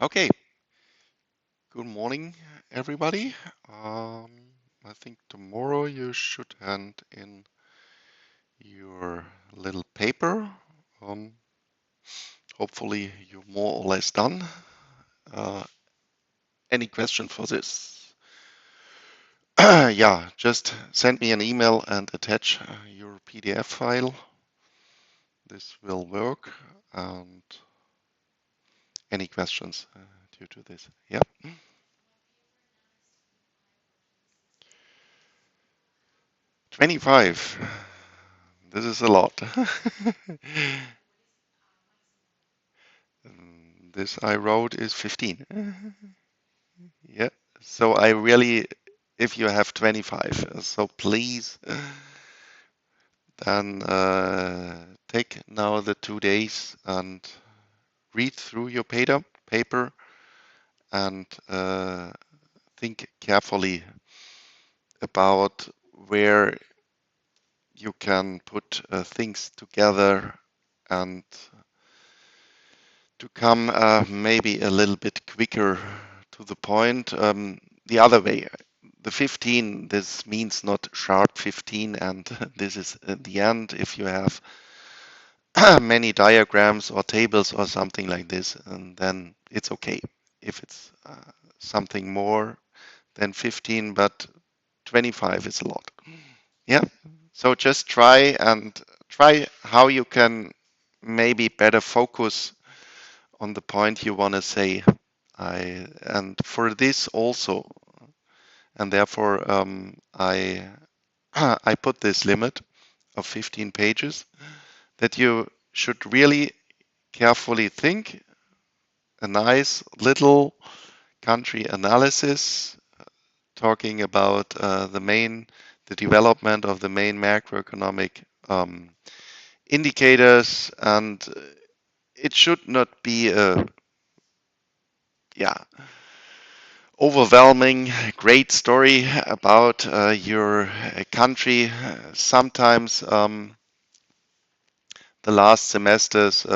Okay, good morning, everybody. I think tomorrow you should hand in your little paper. Um, Hopefully you're more or less done. Uh, any question for this? Yeah, just send me an email and attach your PDF file. This will work. And any questions due to this? Yeah. 25. This is a lot. This I wrote is 15. Yeah. So I really, if you have 25, so please then take now the 2 days and read through your paper and think carefully about where you can put things together and to come maybe a little bit quicker to the point. The other way, the 15, this means not sharp 15, and this is the end. If you have many diagrams or tables or something like this, and then it's okay. If it's something more than 15, but 25 is a lot. Yeah. So just try how you can maybe better focus on the point you want to say. And for this also, and therefore I put this limit of 15 pages that you should really carefully think a nice little country analysis talking about the development of the main macroeconomic indicators, and it should not be a yeah overwhelming great story about your country. Sometimes the last semesters,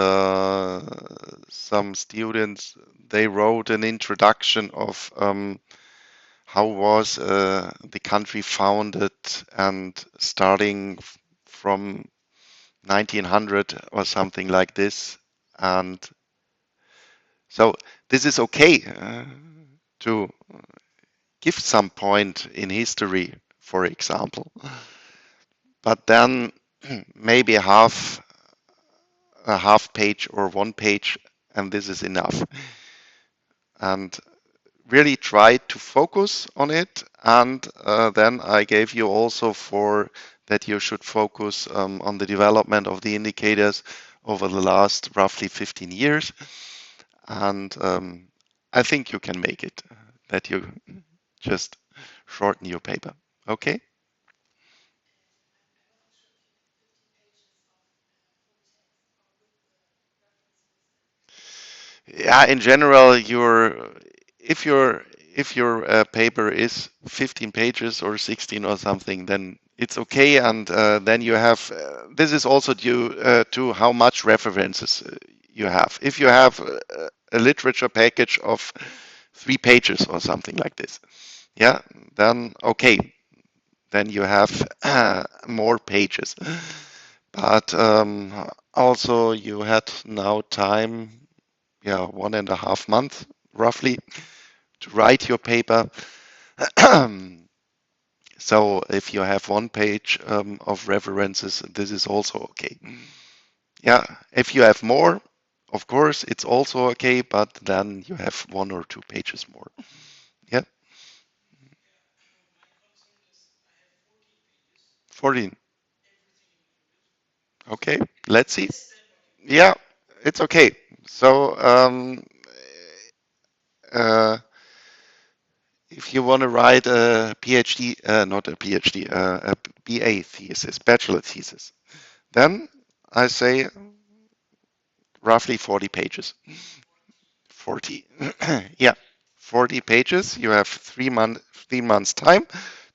some students they wrote an introduction of how was the country founded and starting from 1900 or something like this. And so this is okay to give some point in history, for example. But then maybe a half page or 1 page, and this is enough. And really try to focus on it. And then I gave you also for that you should focus on the development of the indicators over the last roughly 15 years. And I think you can make it, that you just shorten your paper. Okay? Yeah, in general, if your if your paper is 15 pages or 16 or something, then it's okay, and then you have. This is also due to how much references you have. If you have a literature package of 3 pages or something like this, yeah, then okay, then you have more pages. But also you had now time, yeah, 1.5 months roughly to write your paper. So if you have 1 page of references, this is also okay. Yeah, if you have more, of course, it's also okay, but then you have 1 or 2 pages more. Yeah, 14. Okay, let's see. Yeah, it's okay. So uh, if you want to write a PhD, not a PhD, a BA thesis, bachelor thesis, then I say roughly 40 pages. 40. Yeah, 40 pages. You have 3 months time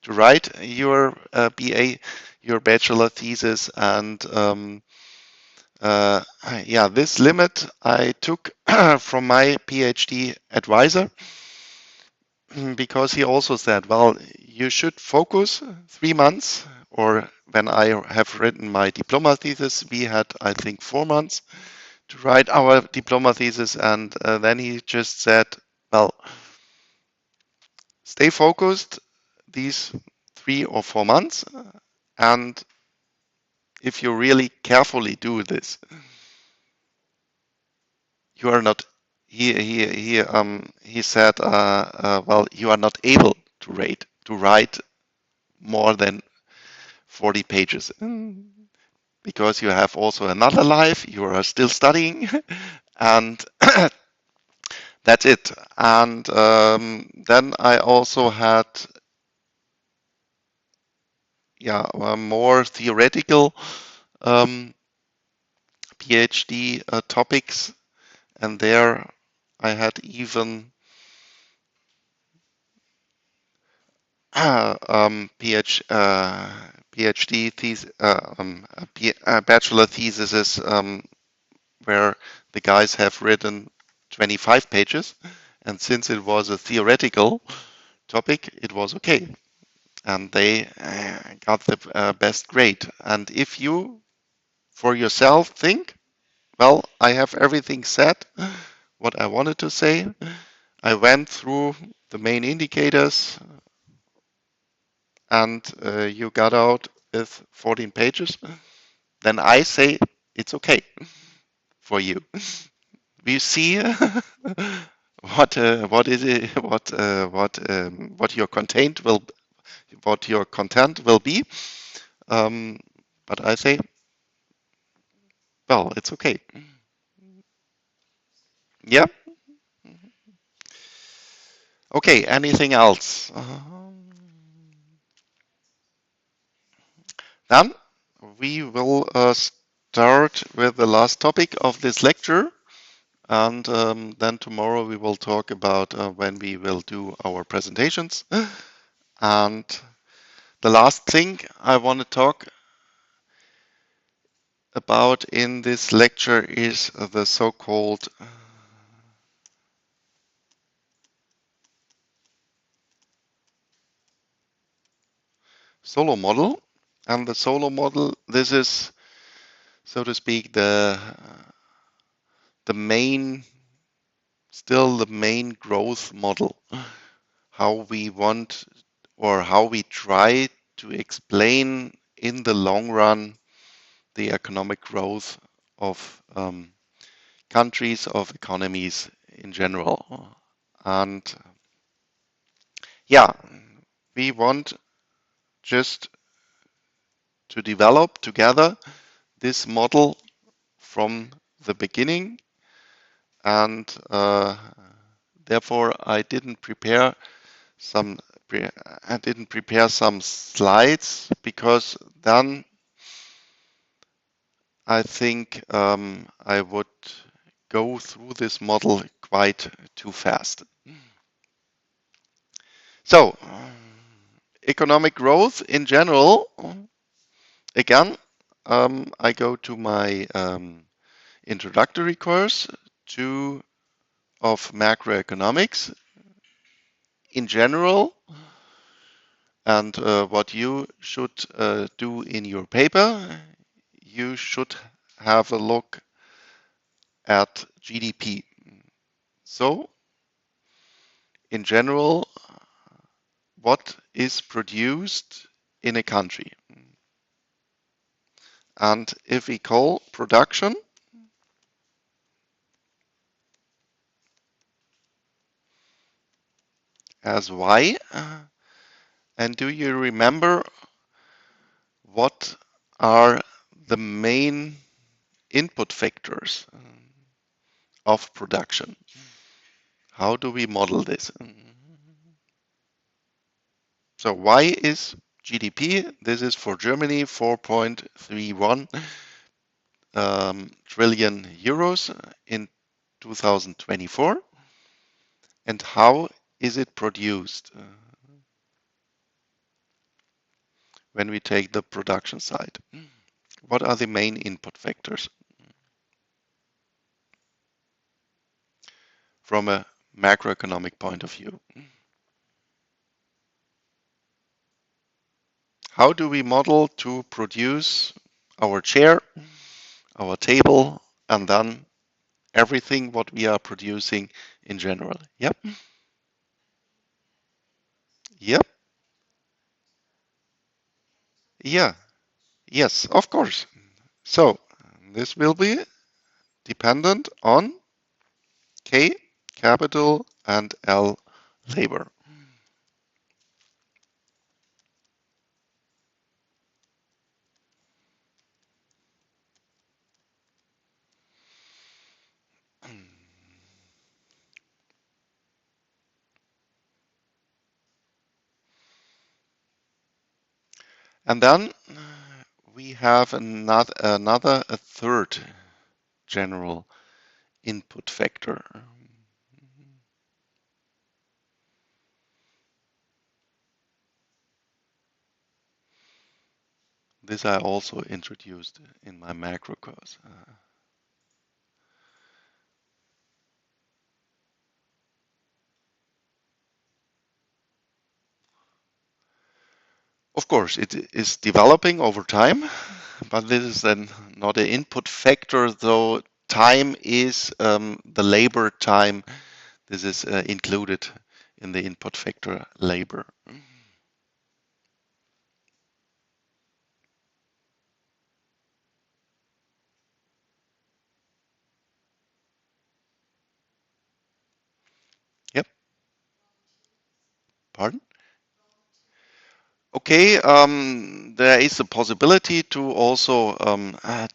to write your BA, your bachelor thesis, and Uh, yeah, this limit I took from my PhD advisor because he also said, well, you should focus 3 months, or when I have written my diploma thesis, we had, I think, 4 months to write our diploma thesis. And then he just said, well, stay focused these 3 or 4 months. And if you really carefully do this, you are not, he said, well, you are not able to write more than 40 pages because you have also another life. You are still studying, and that's it. And then I also had, yeah, more theoretical um, PhD topics, and there I had even PhD thesis, bachelor theses where the guys have written 25 pages, and since it was a theoretical topic, it was okay, and they got the best grade. And if you, for yourself, think, well, I have everything said, what I wanted to say, I went through the main indicators, and you got out with 14 pages, then I say it's okay for you. We see what is it, what your content will be. Um, but I say, well, it's okay. Yeah. Okay. Anything else? Then we will start with the last topic of this lecture. And then tomorrow we will talk about when we will do our presentations. And the last thing I want to talk about in this lecture is the so-called solo model. And the solo model, this is, so to speak, the main, still the main growth model. How we want, or how we try to explain in the long run the economic growth of countries, of economies in general. And yeah, we want just to develop together this model from the beginning, and therefore some I didn't prepare some slides, because then I think I would go through this model quite too fast. So, economic growth in general, again, I go to my introductory course of macroeconomics in general, and what you should do in your paper, you should have a look at GDP. So, in general, what is produced in a country? And if we call production as Y, and do you remember what are the main input factors of production? How do we model this? So Y is GDP. This is for Germany, 4.31 trillion euros in 2024. And how is it produced when we take the production side? What are the main input factors? from a macroeconomic point of view. How do we model to produce our chair, our table, and then everything what we are producing in general? Yep. Yep. Yeah. Yes, of course. So this will be dependent on K, capital, and L, labor. And then we have a third general input factor. This I also introduced in my macro course. Of course, it is developing over time, but this is then not an input factor, though time is the labor time. This is included in the input factor labor. Yep. Pardon? Okay, there is a possibility to also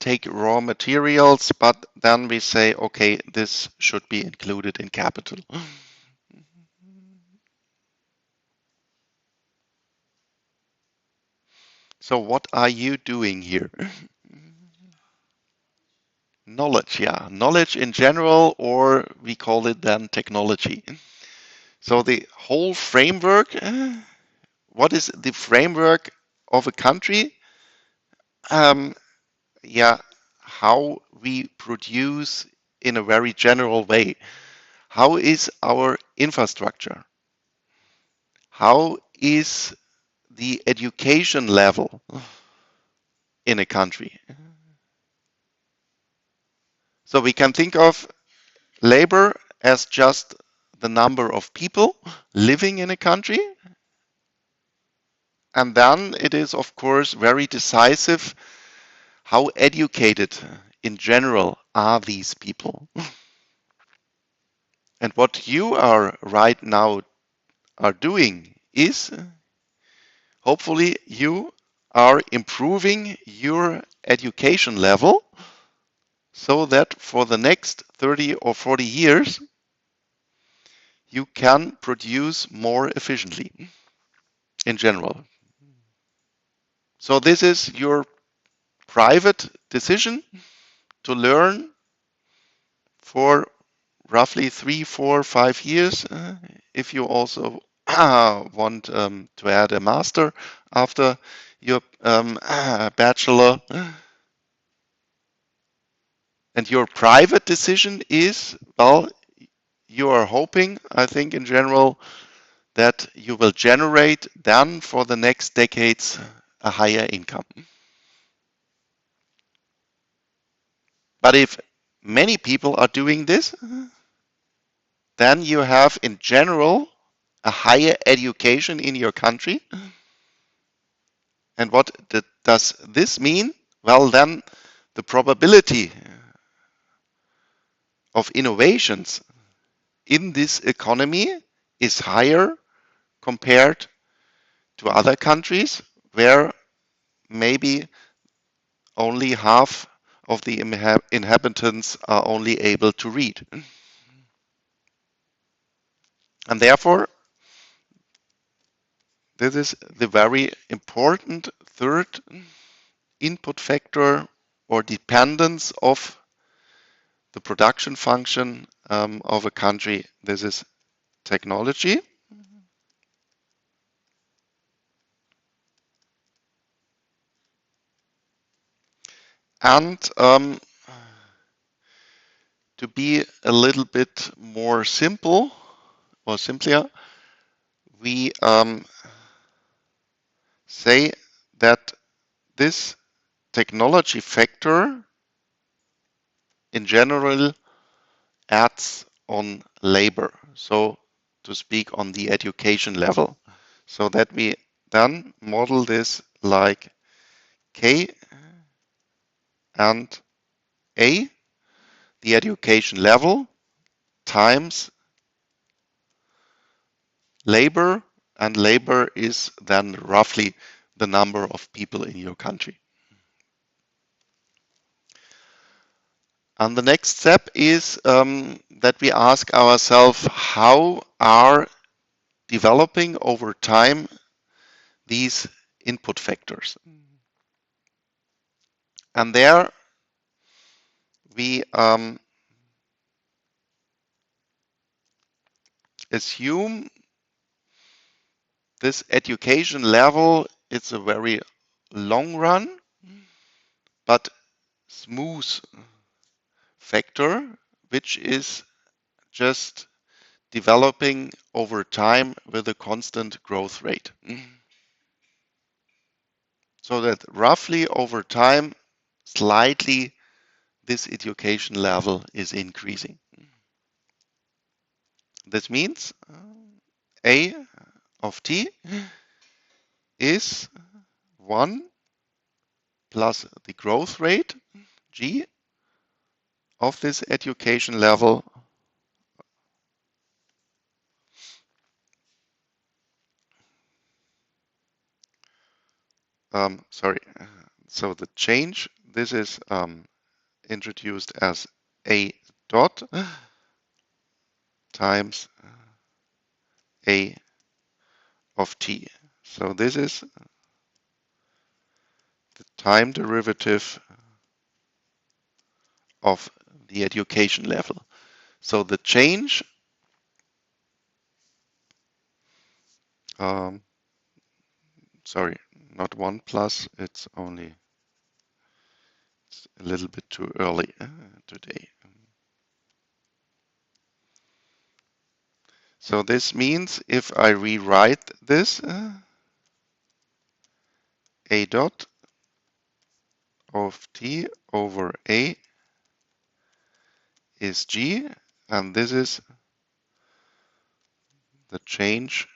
take raw materials, but then we say, okay, this should be included in capital. So what are you doing here? Knowledge, yeah. Knowledge in general, or we call it then technology. So the whole framework, what is the framework of a country? Um, yeah, how we produce in a very general way. How is our infrastructure? How is the education level in a country? So we can think of labor as just the number of people living in a country. And then it is, of course, very decisive how educated in general are these people. And what you are right now are doing is hopefully you are improving your education level so that for the next 30 or 40 years you can produce more efficiently in general. So this is your private decision to learn for roughly 3, 4, 5 years. If you also want to add a master after your bachelor, and your private decision is, well, you are hoping, I think in general, that you will generate then for the next decades a higher income. But if many people are doing this, then you have in general a higher education in your country. And what does this mean? Well, then the probability of innovations in this economy is higher compared to other countries where maybe only half of the inhabitants are only able to read. And therefore, this is the very important third input factor or dependence of the production function of a country. This is technology. And to be a little bit more simple or simpler, we say that this technology factor in general adds on labor, so to speak, on the education level. So that we then model this like K and A, the education level, times labor, and labor is then roughly the number of people in your country. And the next step is that we ask ourselves, how are developing over time these input factors? And there we assume this education level, it's a very long run, but smooth factor, which is just developing over time with a constant growth rate. So that roughly over time, slightly this education level is increasing. This means A of t is 1 plus the growth rate, G, of this education level sorry, so the change, this is introduced as A dot times A of t. So this is the time derivative of the education level. So the change, sorry, not 1 plus, it's only a little bit too early today. So this means if I rewrite this, A dot of t over A is G, and this is the change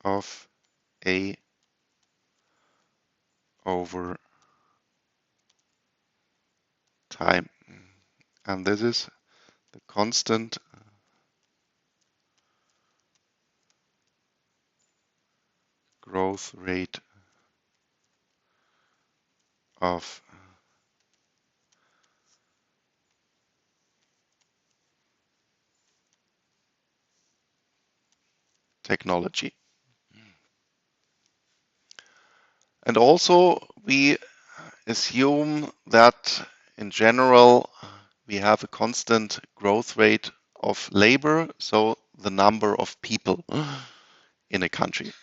of A over time. And this is the constant growth rate of technology. And also we assume that in general we have a constant growth rate of labor, so the number of people in a country.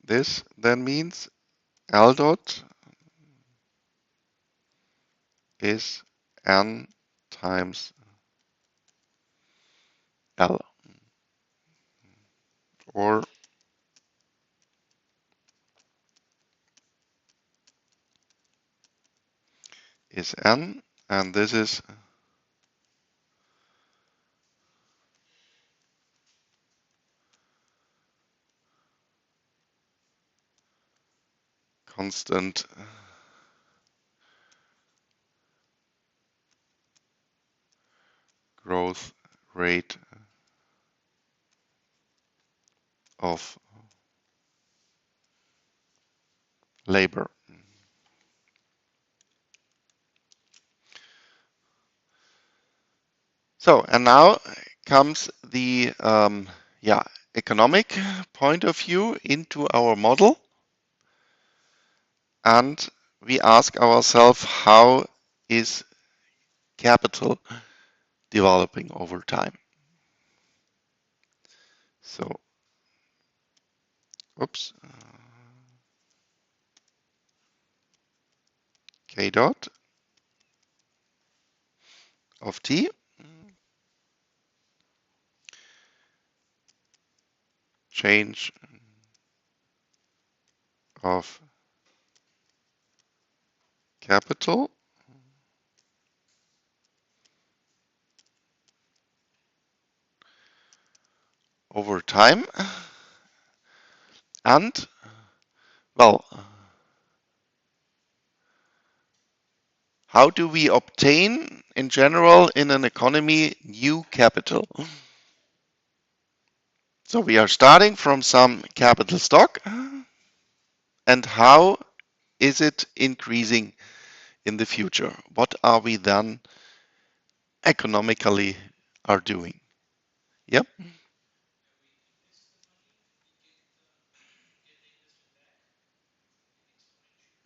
This then means L dot is N times L, or is N, and this is constant growth rate of labor. So, and now comes the economic point of view into our model, and we ask ourselves, how is capital developing over time? So, oops. k dot of t change of capital over time. And, well, how do we obtain, in general, in an economy, new capital? So we are starting from some capital stock, and how is it increasing in the future? What are we then economically are doing? Yep.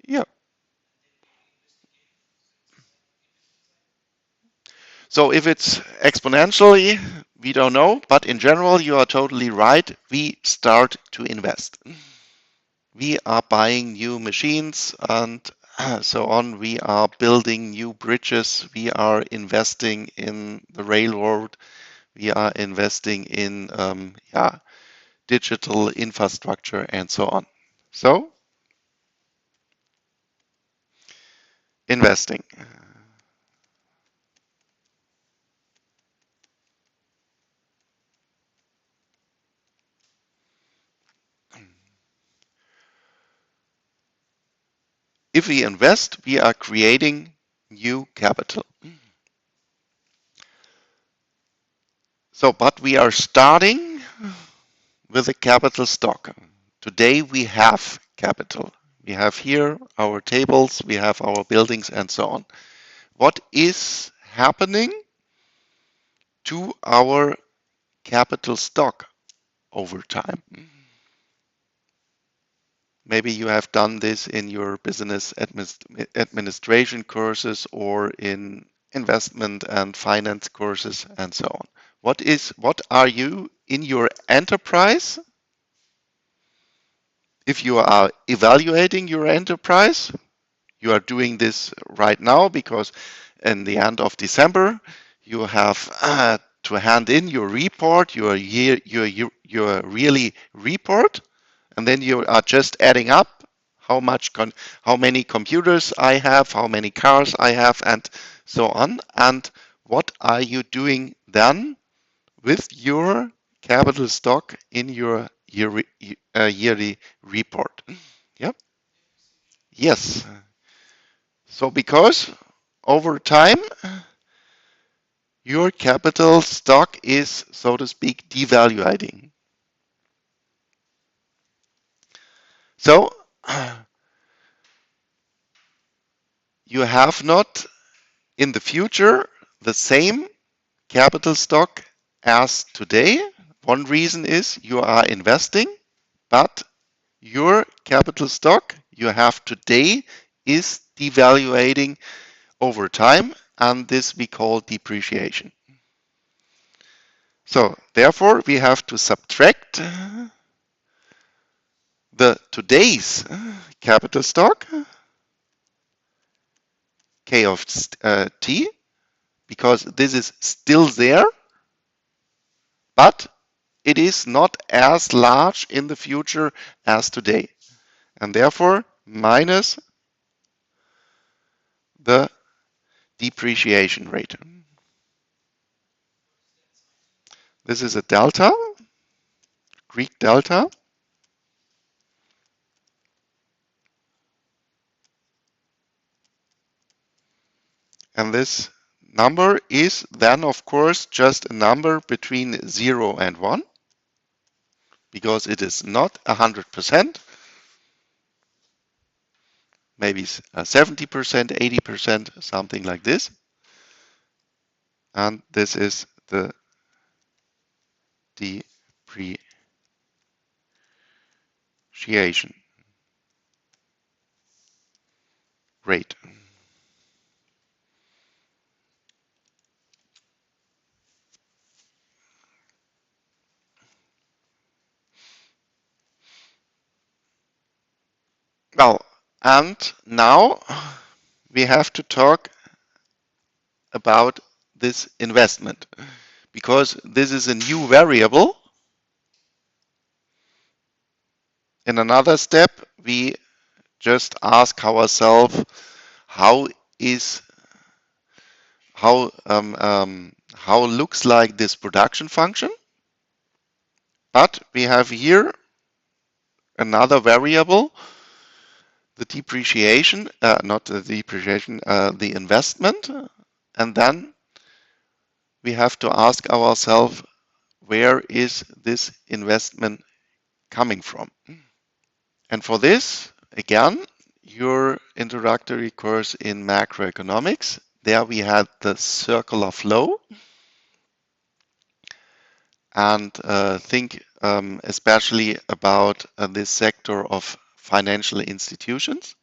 Yeah. So if it's exponentially, we don't know, but in general, you are totally right. We start to invest. We are buying new machines and so on. We are building new bridges. We are investing in the railroad. We are investing in digital infrastructure and so on. So, investing. If we invest, we are creating new capital. So, but we are starting with a capital stock. Today we have capital. We have here our tables, we have our buildings and so on. What is happening to our capital stock over time? Maybe you have done this in your business administration courses or in investment and finance courses and so on. What are you in your enterprise? If you are evaluating your enterprise, you are doing this right now because in the end of December you have to hand in your report, your yearly report, and then you are just adding up how many computers I have, how many cars I have, and so on. And what are you doing then with your capital stock in your yearly report? Yep. Yes. So because over time your capital stock is, so to speak, devaluating. So you have not in the future the same capital stock as today. One reason is you are investing, but your capital stock you have today is devaluating over time, and this we call depreciation. So therefore, we have to subtract the today's capital stock, K of t, because this is still there, but it is not as large in the future as today. And therefore, minus the depreciation rate. This is a delta, Greek delta. And this number is then, of course, just a number between 0 and 1, because it is not 100%, maybe 70%, 80%, something like this. And this is the depreciation rate. Well, and now we have to talk about this investment because this is a new variable. In another step, we just ask ourselves how is how looks like this production function. But we have here another variable, the depreciation, not the depreciation, the investment, and then we have to ask ourselves where is this investment coming from? And for this, again, your introductory course in macroeconomics, there we had the circular flow and think especially about this sector of financial institutions.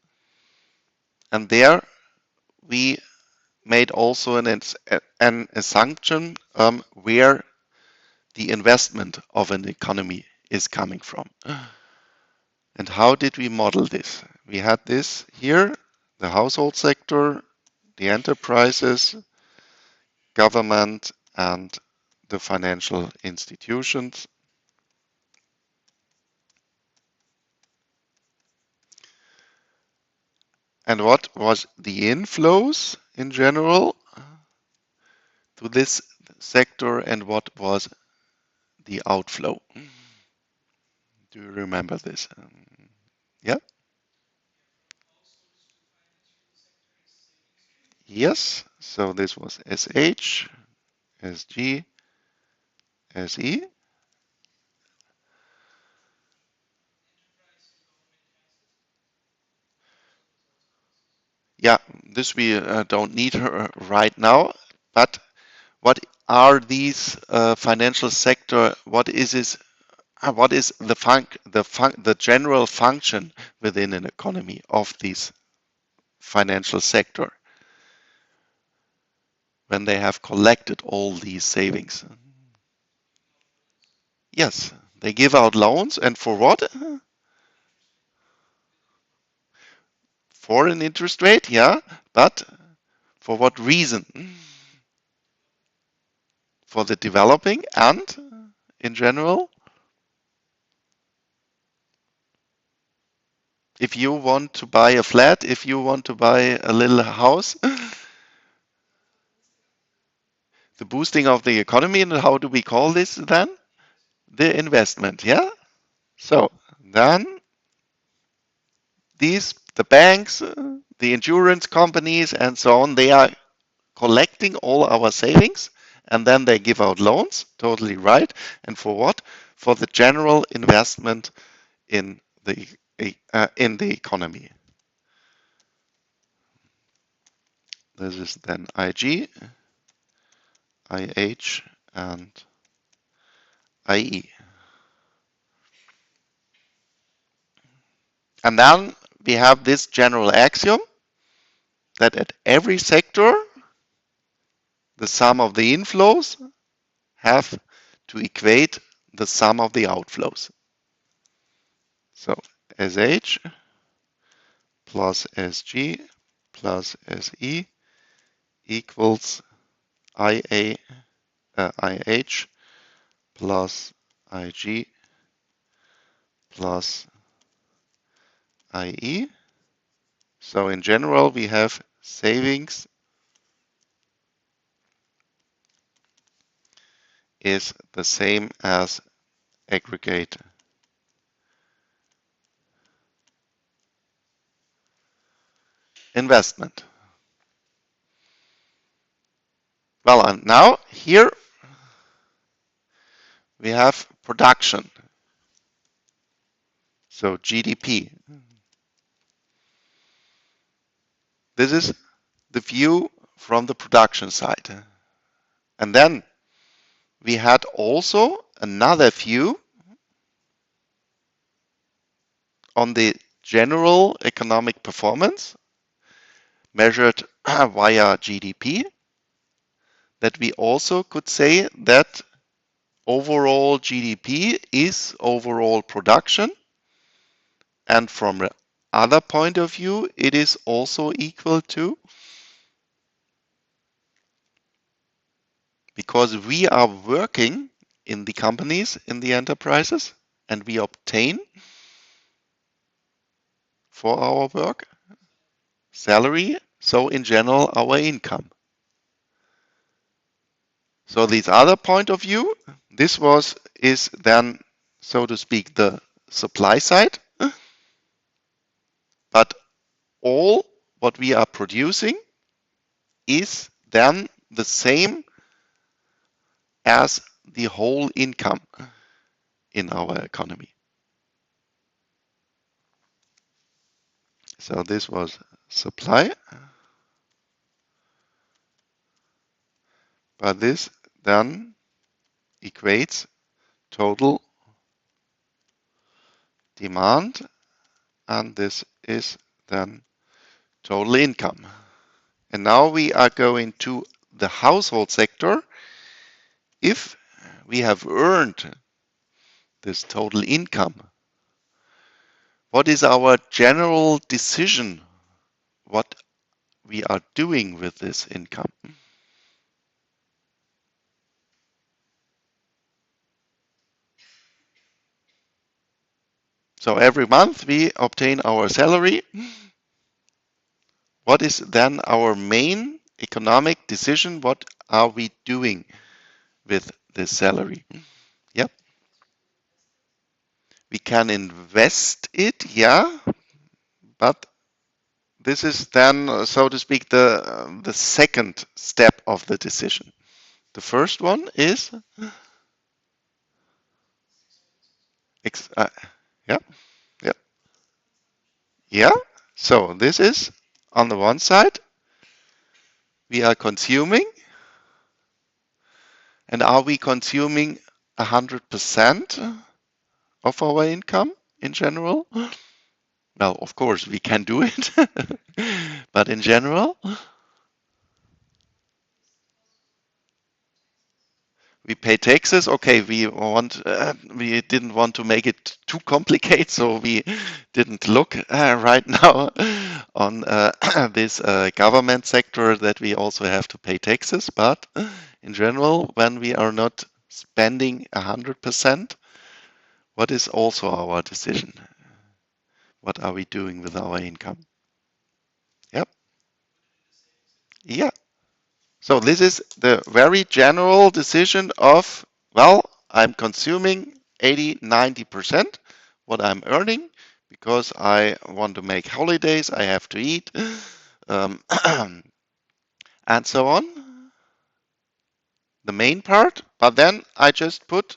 And there we made also an assumption where the investment of an economy is coming from. And how did we model this? We had this here, the household sector, the enterprises, government, and the financial institutions. And what was the inflows in general to this sector and what was the outflow? Do you remember this? Yeah? Yes. So this was SH, SG, SE. Yeah, this we don't need right now, but what are these financial sector? What is this? What is the general function within an economy of this financial sector when they have collected all these savings? Yes, they give out loans, and for what? For an interest rate, yeah, but for what reason? For the developing and in general, if you want to buy a flat, if you want to buy a little house, the boosting of the economy, and how do we call this then? The investment, yeah? So then the banks, the insurance companies, and so on, they are collecting all our savings and then they give out loans, totally right. And for what? For the general investment in the economy. This is then IG, IH, and IE. And then we have this general axiom that at every sector, the sum of the inflows have to equate the sum of the outflows. So SH plus SG plus SE equals IH plus IG plus IE. So in general, we have savings is the same as aggregate investment. Well, and now here we have production. So GDP. This is the view from the production side. And then we had also another view on the general economic performance measured via GDP, that we also could say that overall GDP is overall production, and from other point of view, it is also equal to, because we are working in the companies, in the enterprises, and we obtain for our work salary, so in general our income. So this other point of view, is then, so to speak, the supply side, but all what we are producing is then the same as the whole income in our economy. So this was supply, but this then equates total demand, and this is then total income. And now we are going to the household sector. If we have earned this total income, what is our general decision what we are doing with this income? So every month we obtain our salary. What is then our main economic decision? What are we doing with this salary? Yep. We can invest it, yeah, but this is then, so to speak, the second step of the decision. The first one is, yeah, yeah, yeah. So this is on the one side, we are consuming, and are we consuming 100% of our income in general? Well, of course, we can do it, but in general, we pay taxes. Okay, we didn't want to make it too complicated, so we didn't look right now on this government sector that we also have to pay taxes. But in general, when we are not spending 100%, what is also our decision? What are we doing with our income? Yep. Yeah. So this is the very general decision of, well, I'm consuming 80, 90% what I'm earning because I want to make holidays, I have to eat, um, and so on. The main part, but then I just put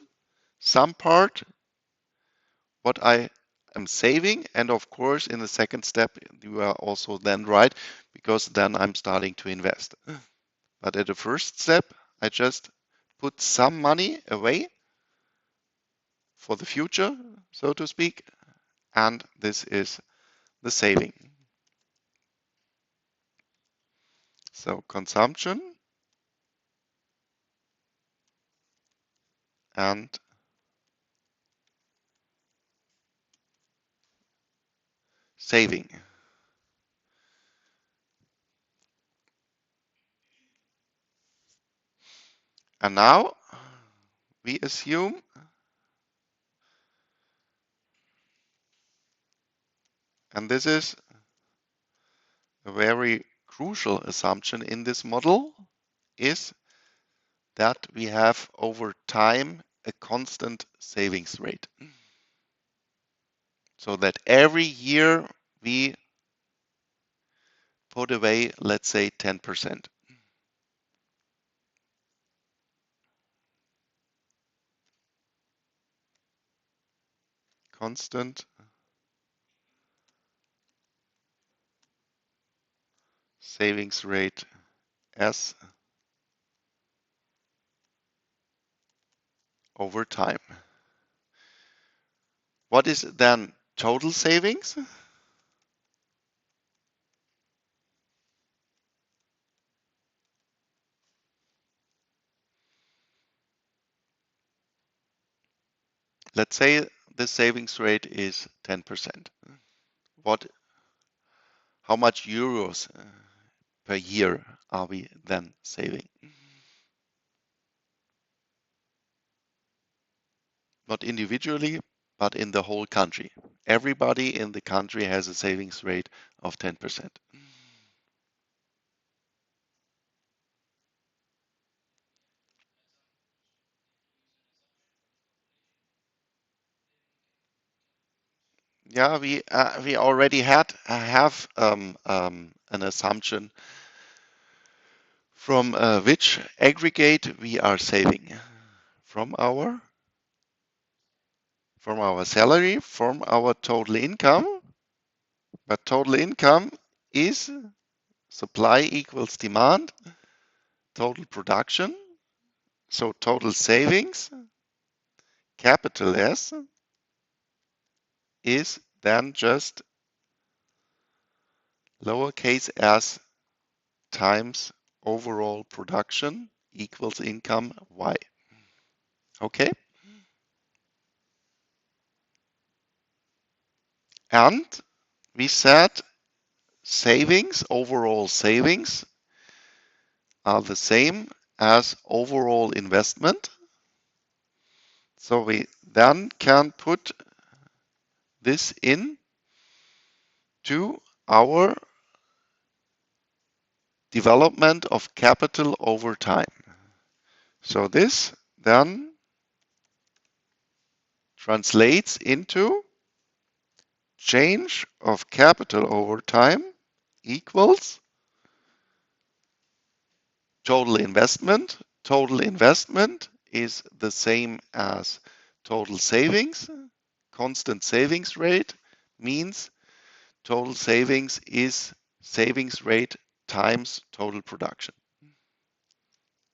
some part what I am saving, and of course, in the second step, you are also then right because then I'm starting to invest. But at the first step, I just put some money away for the future, so to speak, and this is the saving. So consumption and saving. And now we assume, and this is a very crucial assumption in this model, is that we have over time a constant savings rate. So that every year we put away, let's say, 10%. Constant savings rate S over time. What is then total savings? Let's say the savings rate is 10%. What how much euros per year are we then saving? Not individually, but in the whole country. Everybody in the country has a savings rate of 10%. Yeah, we already have an assumption from which aggregate we are saving from our salary, from our total income. But total income is supply equals demand, total production, so total savings, capital S, is then just lowercase s times overall production equals income y. Okay? And we said savings, overall savings, are the same as overall investment. So we then can put this in to our development of capital over time. So this then translates into change of capital over time equals total investment. Total investment is the same as total savings. Constant savings rate means total savings is savings rate times total production.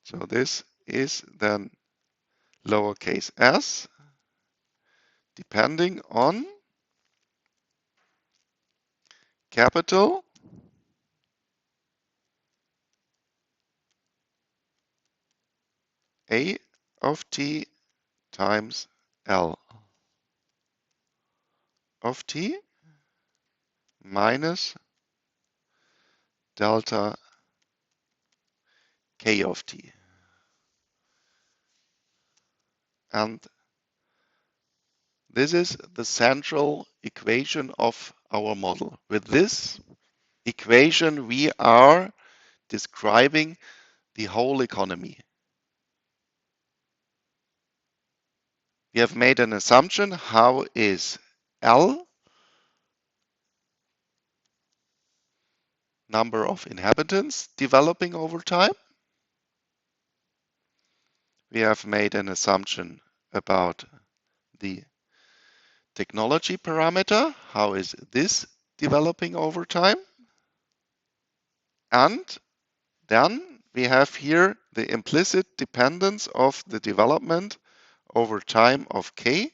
So this is then lowercase s depending on capital A of t times L of t minus delta k of t. And this is the central equation of our model. With this equation, we are describing the whole economy. We have made an assumption. How is L, number of inhabitants, developing over time? We have made an assumption about the technology parameter. How is this developing over time? And then we have here the implicit dependence of the development over time of k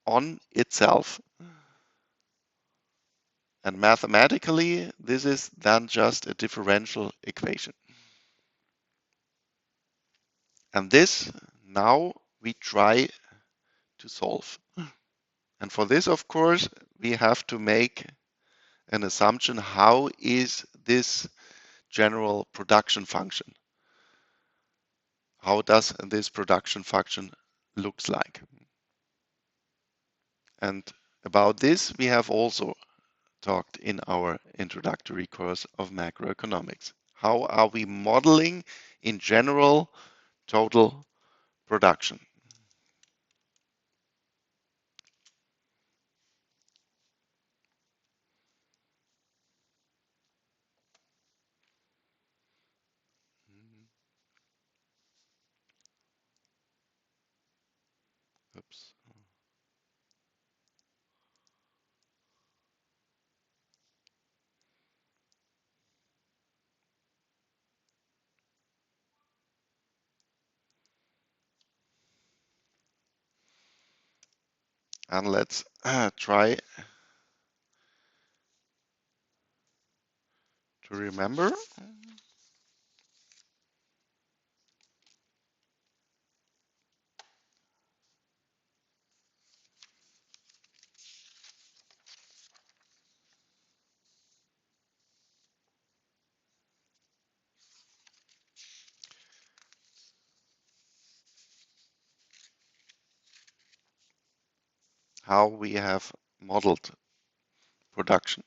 on itself. And mathematically, this is then just a differential equation. And this now we try to solve. And for this, of course, we have to make an assumption. How is this general production function? How does this production function looks like? And about this, we have also talked in our introductory course of macroeconomics. How are we modeling in general total production? Oops. And let's try to remember. how we have modeled production.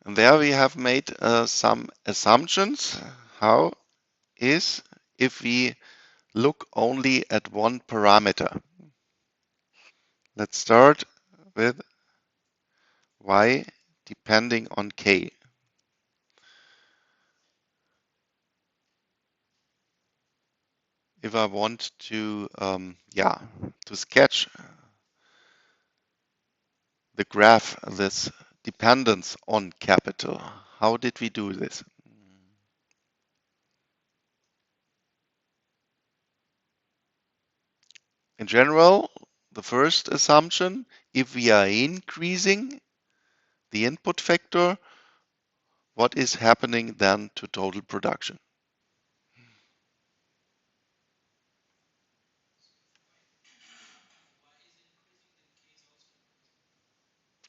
And there we have made some assumptions. How is if we look only at one parameter? Let's start with y depending on k. If I want to, to sketch the graph, this dependence on capital, how did we do this? In general, the first assumption, if we are increasing the input factor, what is happening then to total production?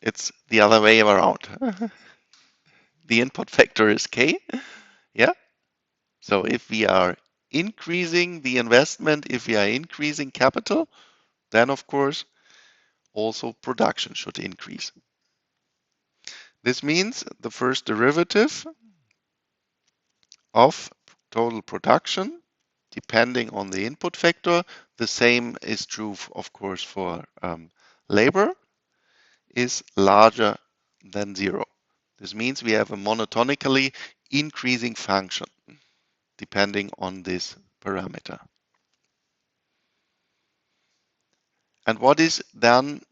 It's the other way around. The input factor is K. Yeah. So if we are increasing the investment, if we are increasing capital, then of course also production should increase. This means the first derivative of total production, depending on the input factor, the same is true, of course, for labor, is larger than zero. This means we have a monotonically increasing function depending on this parameter. And what is then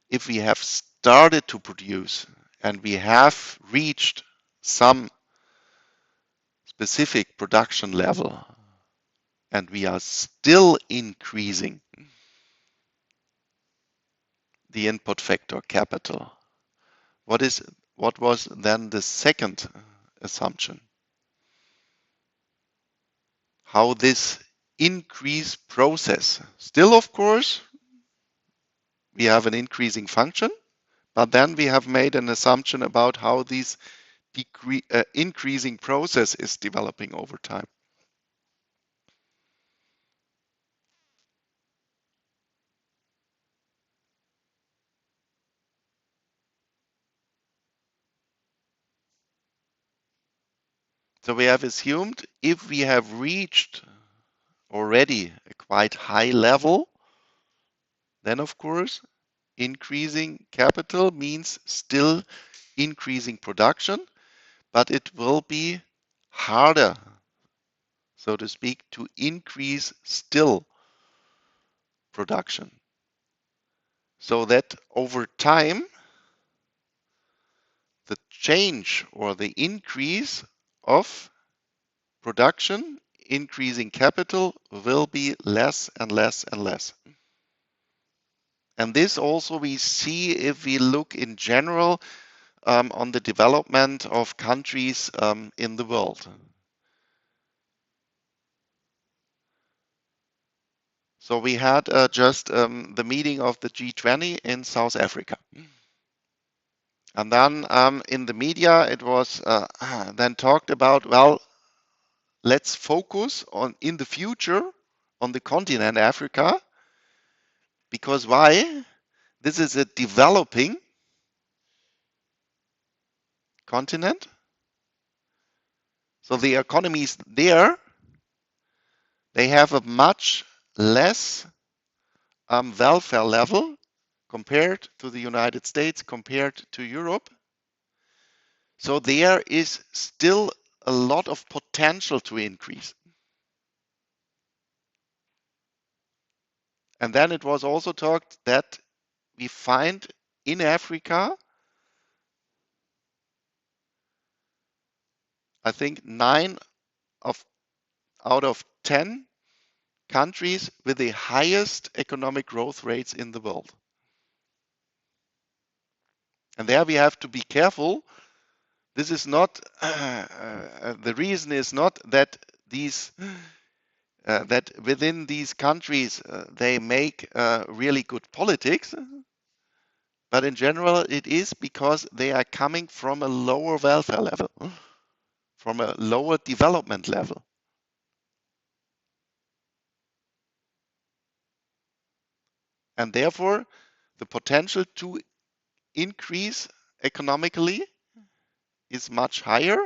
if we have started to produce and we have reached some specific production level and we are still increasing the input factor capital, what was then the second assumption? How this increase process, still of course we have an increasing function, but then we have made an assumption about how this increasing process is developing over time. So we have assumed if we have reached already a quite high level, then of course increasing capital means still increasing production, but it will be harder, so to speak, to increase still production. So that over time, the change or the increase of production, increasing capital, will be less and less and less. And this also we see if we look in general on the development of countries in the world. So we had just the meeting of the G20 in South Africa. And then in the media, it was then talked about, well, let's focus on in the future on the continent Africa, because why? This is a developing continent. So the economies there, they have a much less welfare level compared to the United States, compared to Europe. So there is still a lot of potential to increase. And then it was also talked that we find in Africa, I think 9 out of 10 countries with the highest economic growth rates in the world. And there we have to be careful This is not the reason is not that these that within these countries they make really good politics, but in general it is because they are coming from a lower welfare level, from a lower development level. And therefore, the potential to increase economically is much higher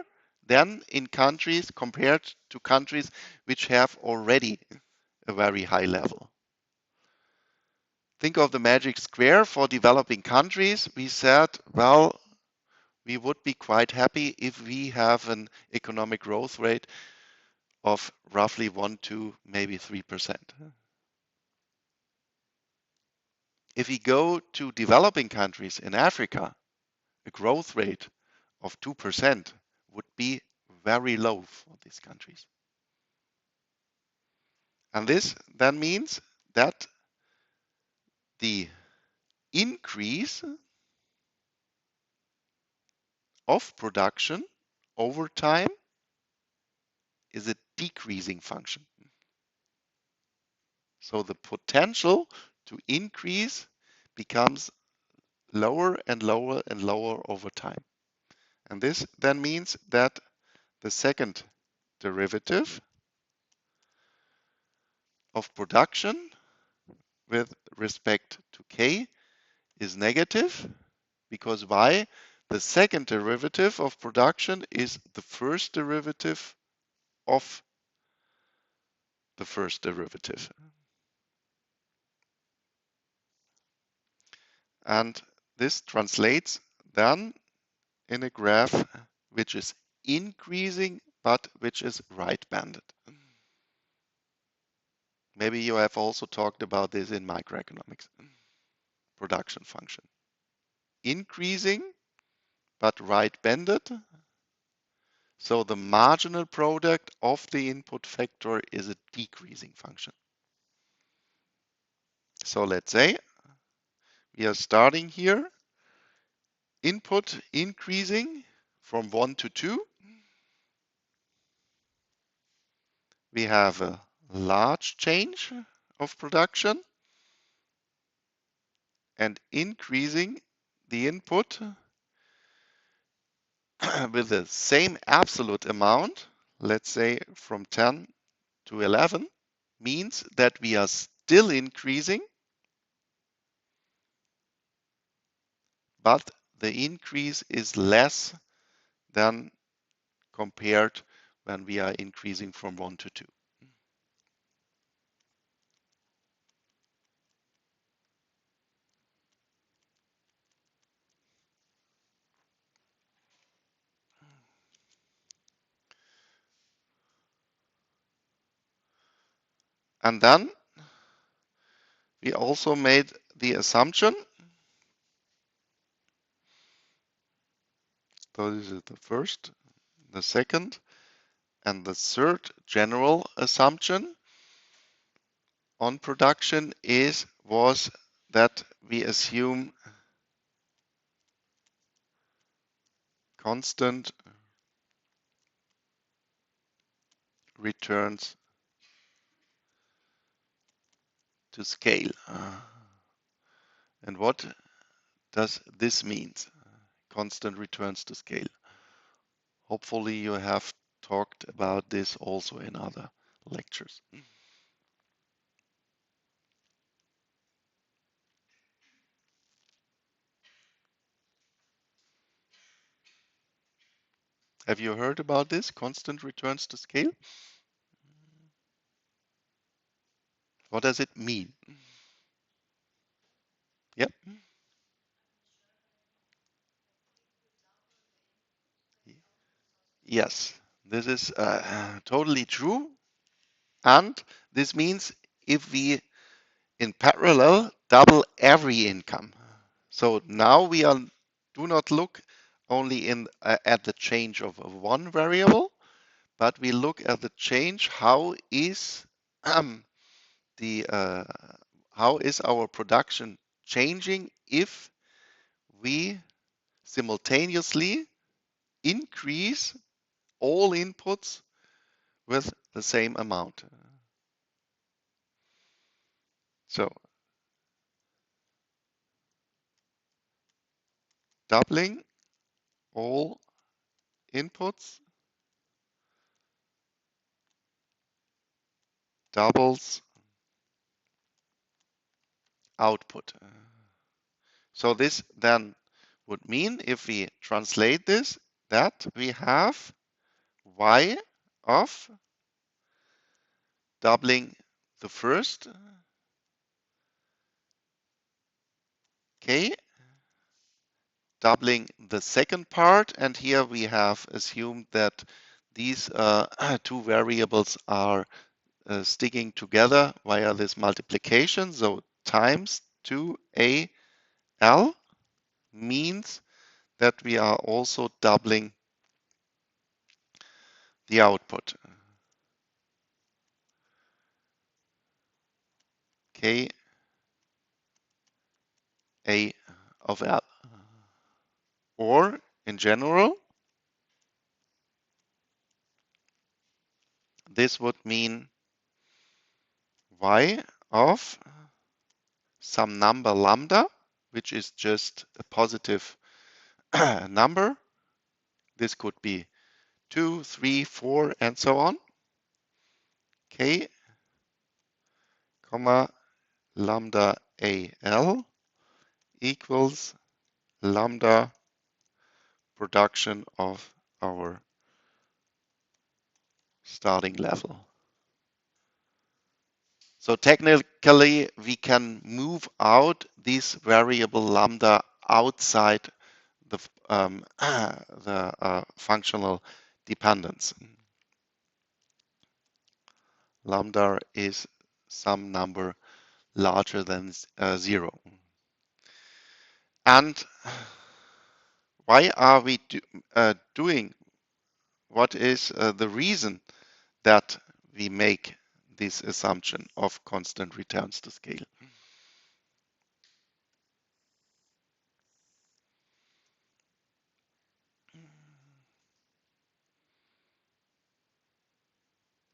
than in countries compared to countries which have already a very high level. Think of the magic square for developing countries. We said, well, we would be quite happy if we have an economic growth rate of roughly 1 to maybe 3%. If we go to developing countries in Africa, a growth rate of 2% would be very low for these countries. And this then means that the increase of production over time is a decreasing function. So the potential to increase becomes lower and lower and lower over time. And this then means that the second derivative of production with respect to k is negative, because why? The second derivative of production is the first derivative of the first derivative. And this translates then in a graph which is increasing but which is right-banded. Maybe you have also talked about this in microeconomics. Production function. Increasing but right-banded. So the marginal product of the input factor is a decreasing function. So let's say we are starting here, input increasing from 1 to 2. We have a large change of production and increasing the input with the same absolute amount, let's say from 10 to 11, means that we are still increasing, but the increase is less than compared when we are increasing from 1 to 2. And then we also made the assumption, so this is the first, the second, and the third general assumption on production was that we assume constant returns to scale. And what does this mean? Constant returns to scale. Hopefully you have talked about this also in other lectures. Have you heard about this, constant returns to scale? What does it mean? Yep. Yes, this is totally true. And this means if we in parallel double every income. So now we do not look only at the change of one variable, but we look at the change. How is how is our production changing if we simultaneously increase all inputs with the same amount. So doubling all inputs doubles output. So this then would mean, if we translate this, that we have y of doubling the first k, doubling the second part, and here we have assumed that these two variables are sticking together via this multiplication. So times 2al means that we are also doubling the output. K A of L. Or in general, this would mean y of some number lambda, which is just a positive number. This could be 2, 3, 4, and so on. K, comma, lambda AL equals lambda production of our starting level. So technically, we can move out this variable lambda outside the, functional dependence. Lambda is some number larger than 0. And why are we doing? What is the reason that we make this assumption of constant returns to scale?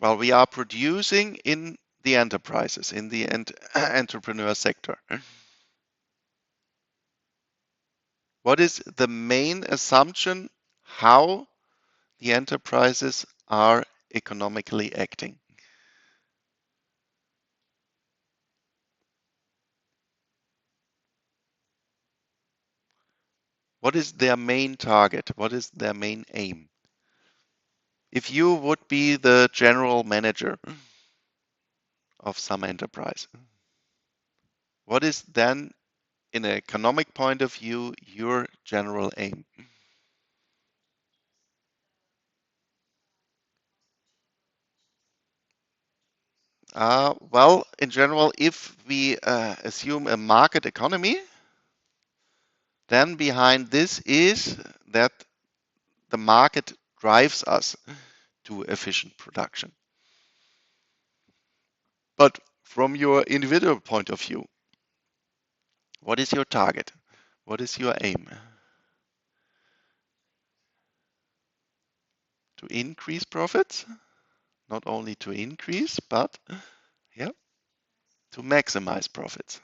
Well, we are producing in the enterprises, in the entrepreneur sector. What is the main assumption how the enterprises are economically acting? What is their main target? What is their main aim? If you would be the general manager of some enterprise, what is then, in an economic point of view, your general aim? Well, in general, if we assume a market economy, then behind this is that the market drives us to efficient production. But from your individual point of view, what is your target? What is your aim? To increase profits? Not only to increase, but yeah, to maximize profits.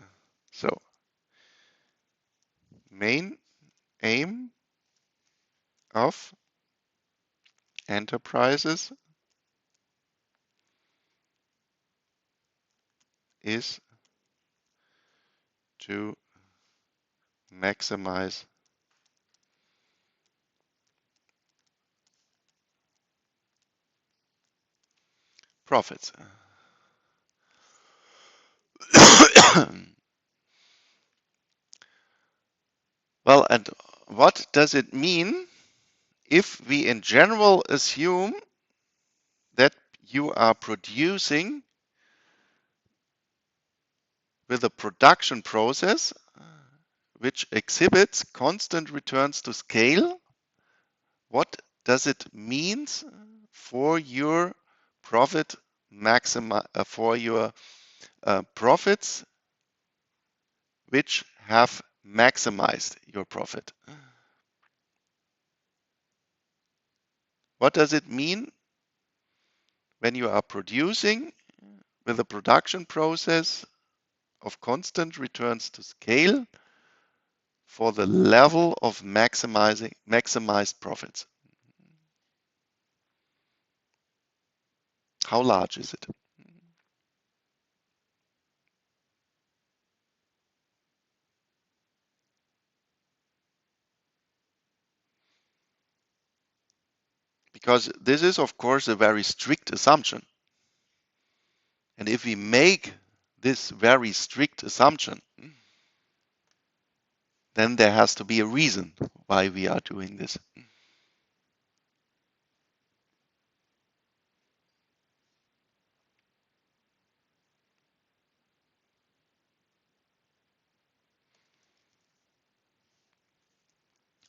So, main aim of enterprises is to maximize profits. Well, and what does it mean if we in general assume that you are producing with a production process which exhibits constant returns to scale? What does it mean for your profit for your profits which have maximized your profit? What does it mean when you are producing with a production process of constant returns to scale for the level of maximized profits? How large is it? Because this is, of course, a very strict assumption. And if we make this very strict assumption, then there has to be a reason why we are doing this.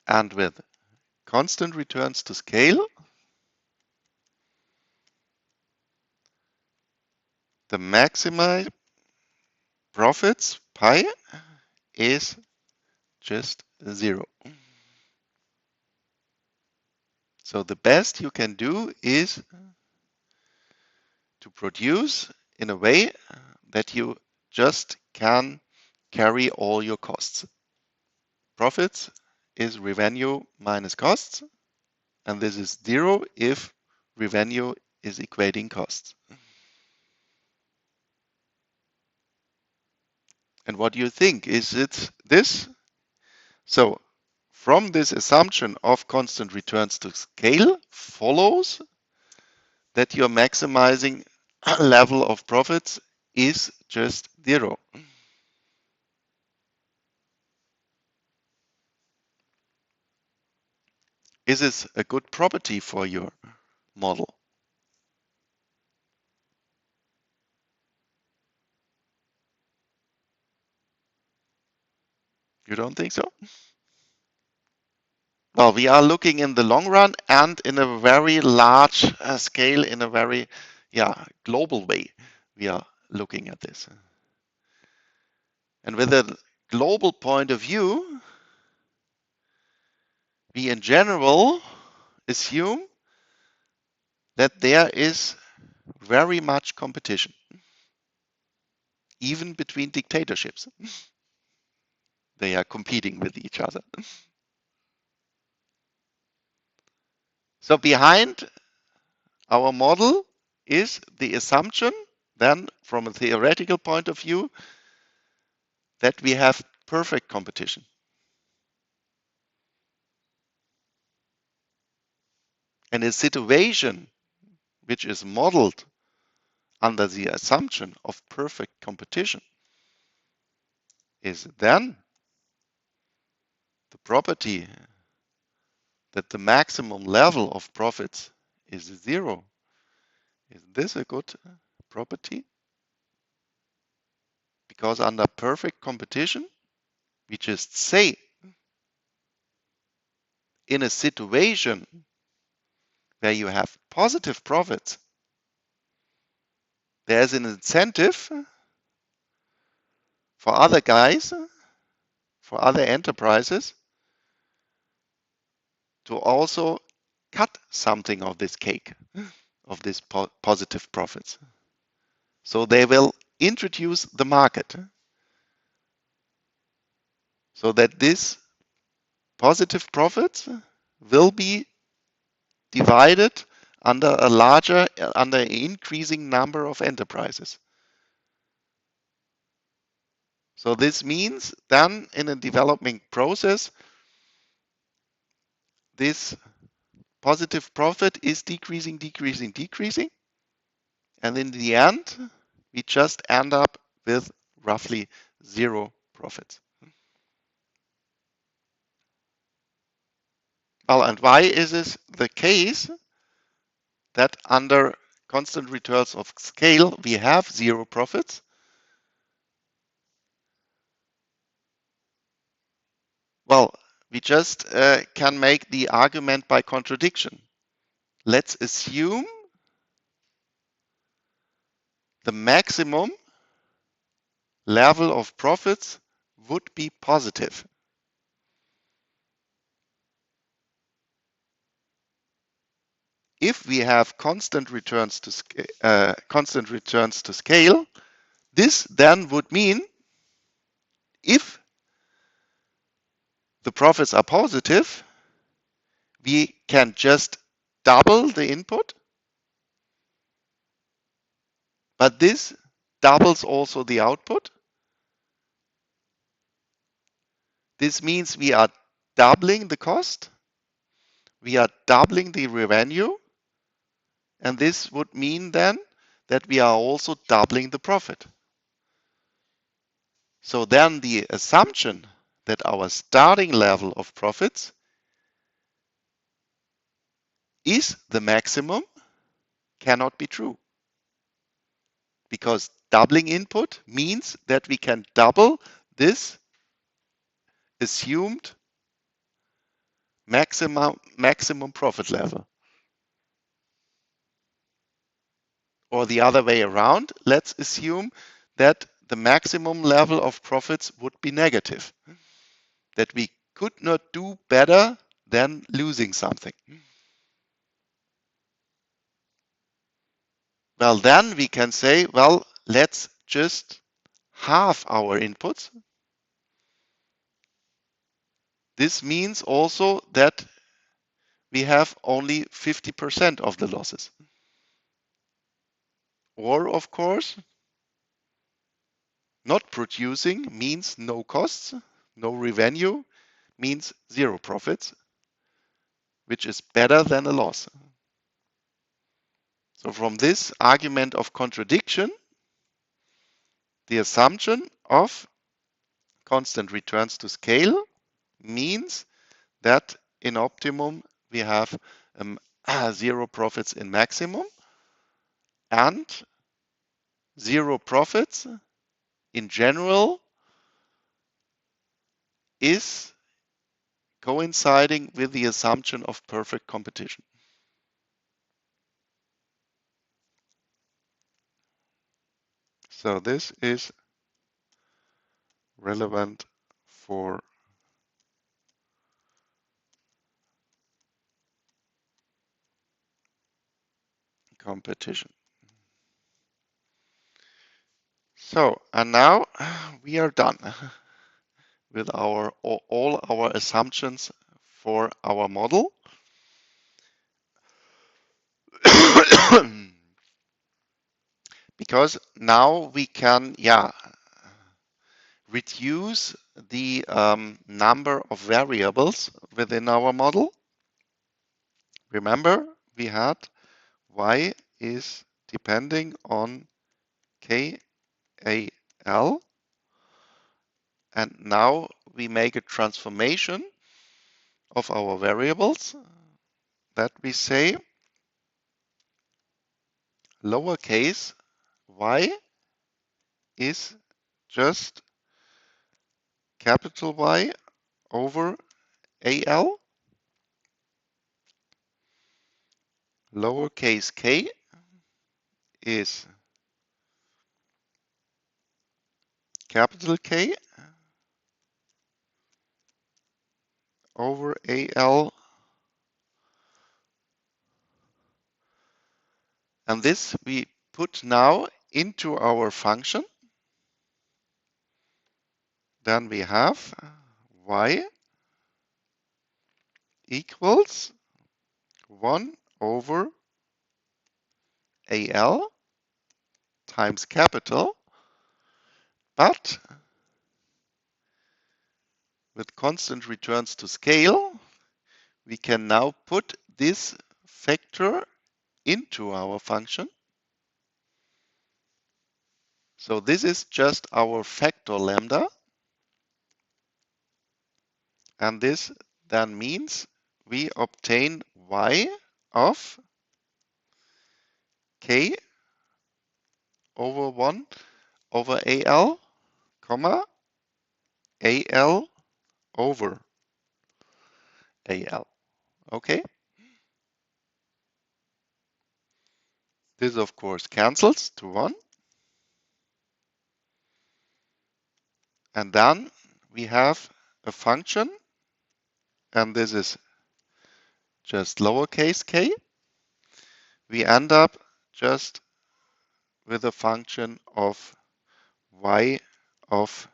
And with constant returns to scale, the maximum profits pi is just 0. So the best you can do is to produce in a way that you just can carry all your costs. Profits is revenue minus costs, and this is 0 if revenue is equating costs. And what do you think? Is it this? So from this assumption of constant returns to scale follows that your maximizing level of profits is just 0. Is this a good property for your model? You don't think so? Well, we are looking in the long run and in a very large scale, in a very global way. We are looking at this. And with a global point of view, we in general assume that there is very much competition, even between dictatorships. They are competing with each other. So behind our model is the assumption, then from a theoretical point of view, that we have perfect competition. And a situation which is modeled under the assumption of perfect competition is then the property that the maximum level of profits is 0. Is this a good property? Because under perfect competition, we just say in a situation where you have positive profits, there's an incentive for other guys, for other enterprises, to also cut something of this cake, of these positive profits. So they will introduce the market so that this positive profits will be divided under under an increasing number of enterprises. So this means then in a development process, this positive profit is decreasing, decreasing, decreasing. And in the end, we just end up with roughly 0 profits. Well, and why is this the case that under constant returns of scale, we have 0 profits? Well, we just can make the argument by contradiction. Let's assume the maximum level of profits would be positive. if we have constant returns to scale, this then would mean if the profits are positive, we can just double the input, but this doubles also the output. This means we are doubling the cost, we are doubling the revenue, and this would mean then that we are also doubling the profit. So then the assumption that our starting level of profits is the maximum cannot be true. Because doubling input means that we can double this assumed maximum profit level. Or the other way around, let's assume that the maximum level of profits would be negative, that we could not do better than losing something. Well, then we can say, well, let's just halve our inputs. This means also that we have only 50% of the losses. Or, of course, not producing means no costs, no revenue means zero profits, which is better than a loss. So from this argument of contradiction, the assumption of constant returns to scale means that in optimum we have zero profits in maximum and zero profits in general is coinciding with the assumption of perfect competition. So this is relevant for competition. So, and now we are done with all our assumptions for our model. Because now we can, reduce the number of variables within our model. Remember, we had y is depending on KAL, and now we make a transformation of our variables that we say lowercase y is just capital Y over AL, lowercase k is capital K over AL, and this we put now into our function. Then we have y equals 1 over AL times capital, but with constant returns to scale, we can now put this factor into our function. So this is just our factor lambda. And this then means we obtain y of k over 1 over AL, comma, AL over AL. Okay? This, of course, cancels to 1. And then we have a function, and this is just lowercase k. we end up just with a function of y of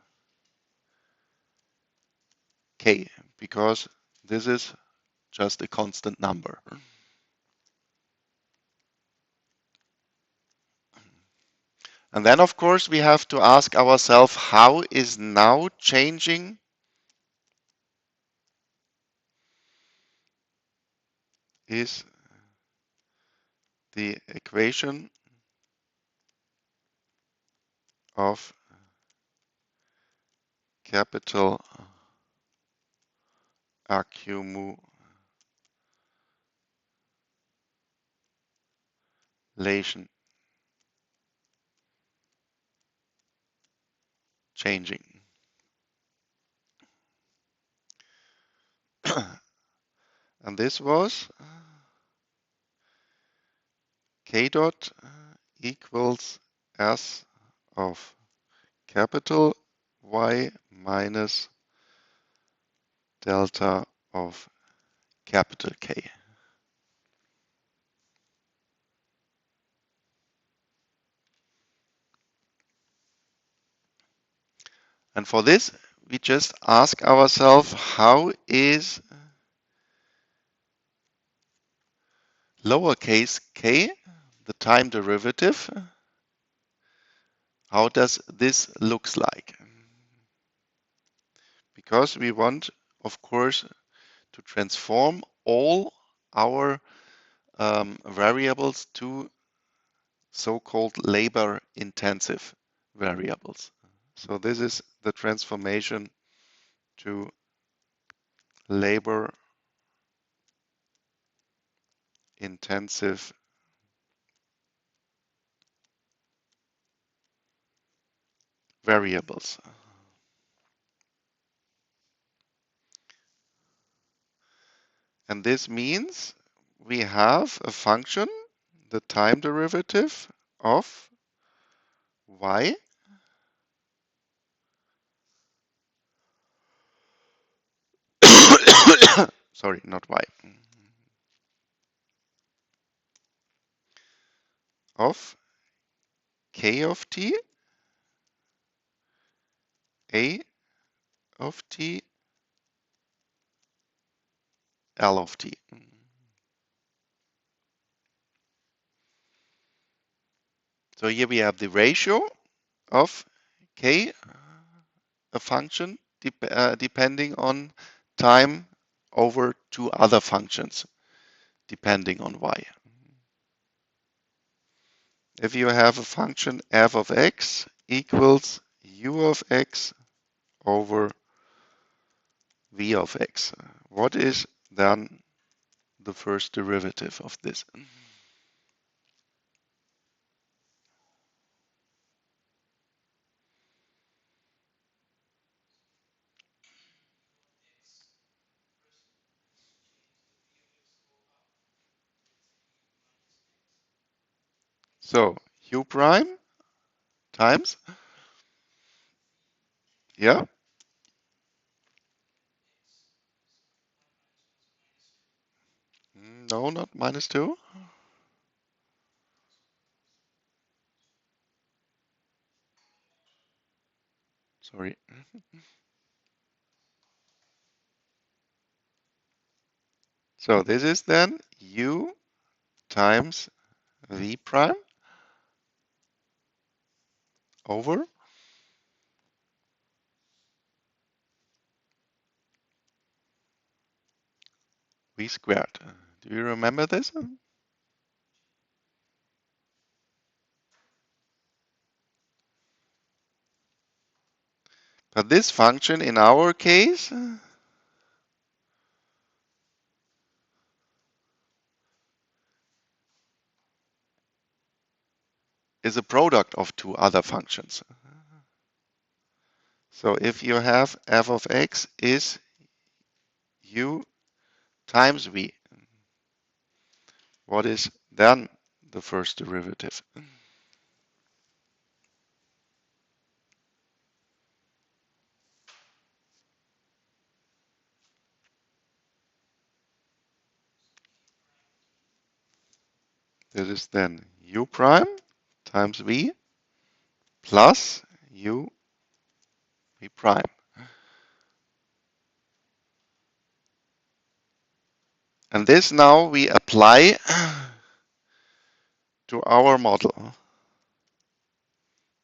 k, because this is just a constant number. And then, of course, we have to ask ourselves, how is now changing is the equation of capital accumulation changing. And this was k dot equals s of capital Y minus delta of capital K. And for this, we just ask ourselves, how is lowercase k, the time derivative, how does this looks like? Because we want, of course, to transform all our variables to so-called labor-intensive variables. So this is the transformation to labor-intensive variables. And this means we have a function, the time derivative of y sorry, not y, of k of t, a of t, l of t. So here we have the ratio of k, a function depending on time, over two other functions depending on y. If you have a function f of x equals u of x over v of x, what is then the first derivative of this? So u prime times, yeah, no, not minus 2. Sorry. So this is then u times v prime over v squared. Do you remember this? But this function in our case is a product of two other functions. So if you have f of x is u times v, what is then the first derivative? This is then u prime times v plus u v prime. And this now we apply to our model.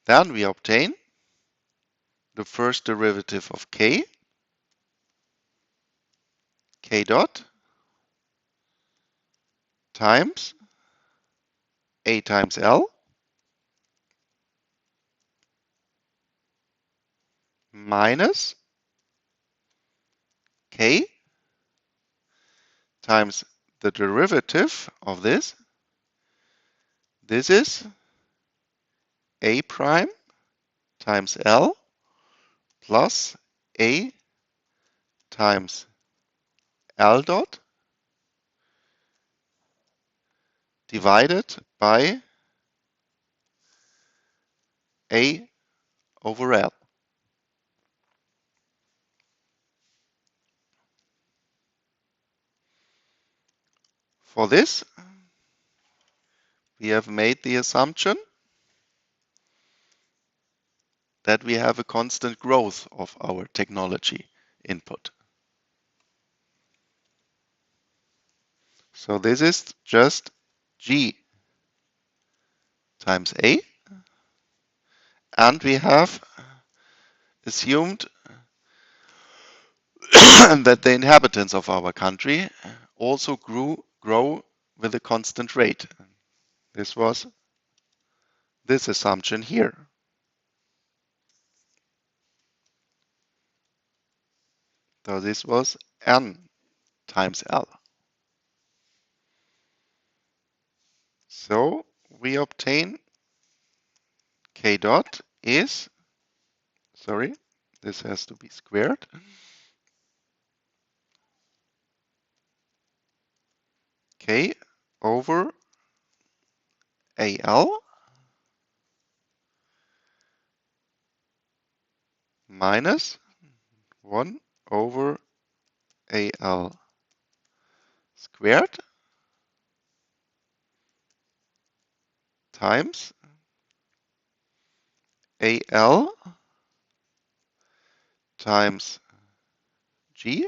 Then we obtain the first derivative of k dot times a times L minus k times the derivative of this. This is a prime times L plus a times L dot divided by a over L. For this, we have made the assumption that we have a constant growth of our technology input. So this is just G times A, and we have assumed that the inhabitants of our country also grow with a constant rate. This was this assumption here. So this was N times L. So we obtain k dot is, sorry, this has to be squared, k over AL minus 1 over AL squared times AL times G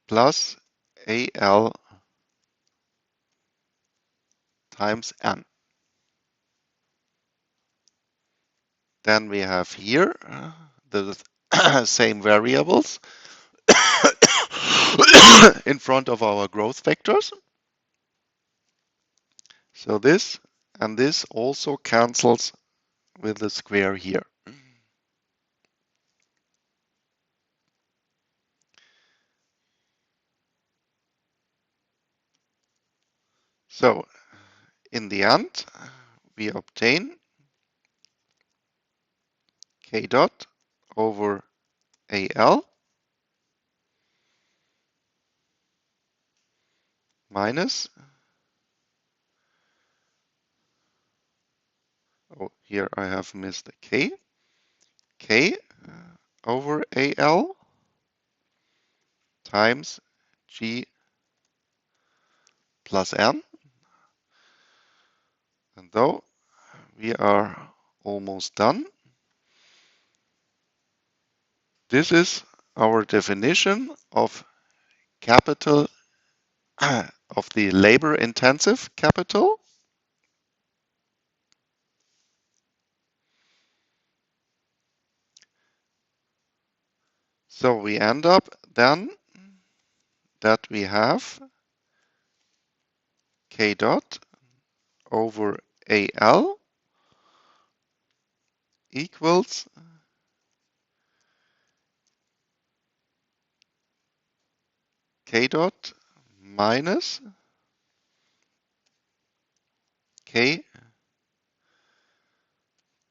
plus AL times N. Then we have here the same variables in front of our growth vectors. So this and this also cancels with the square here. So in the end, we obtain k dot over AL minus, oh, here I have missed a k over AL times G plus N. And though we are almost done, this is our definition of capital, of the labor intensive capital. So we end up then that we have k dot over AL equals k dot minus k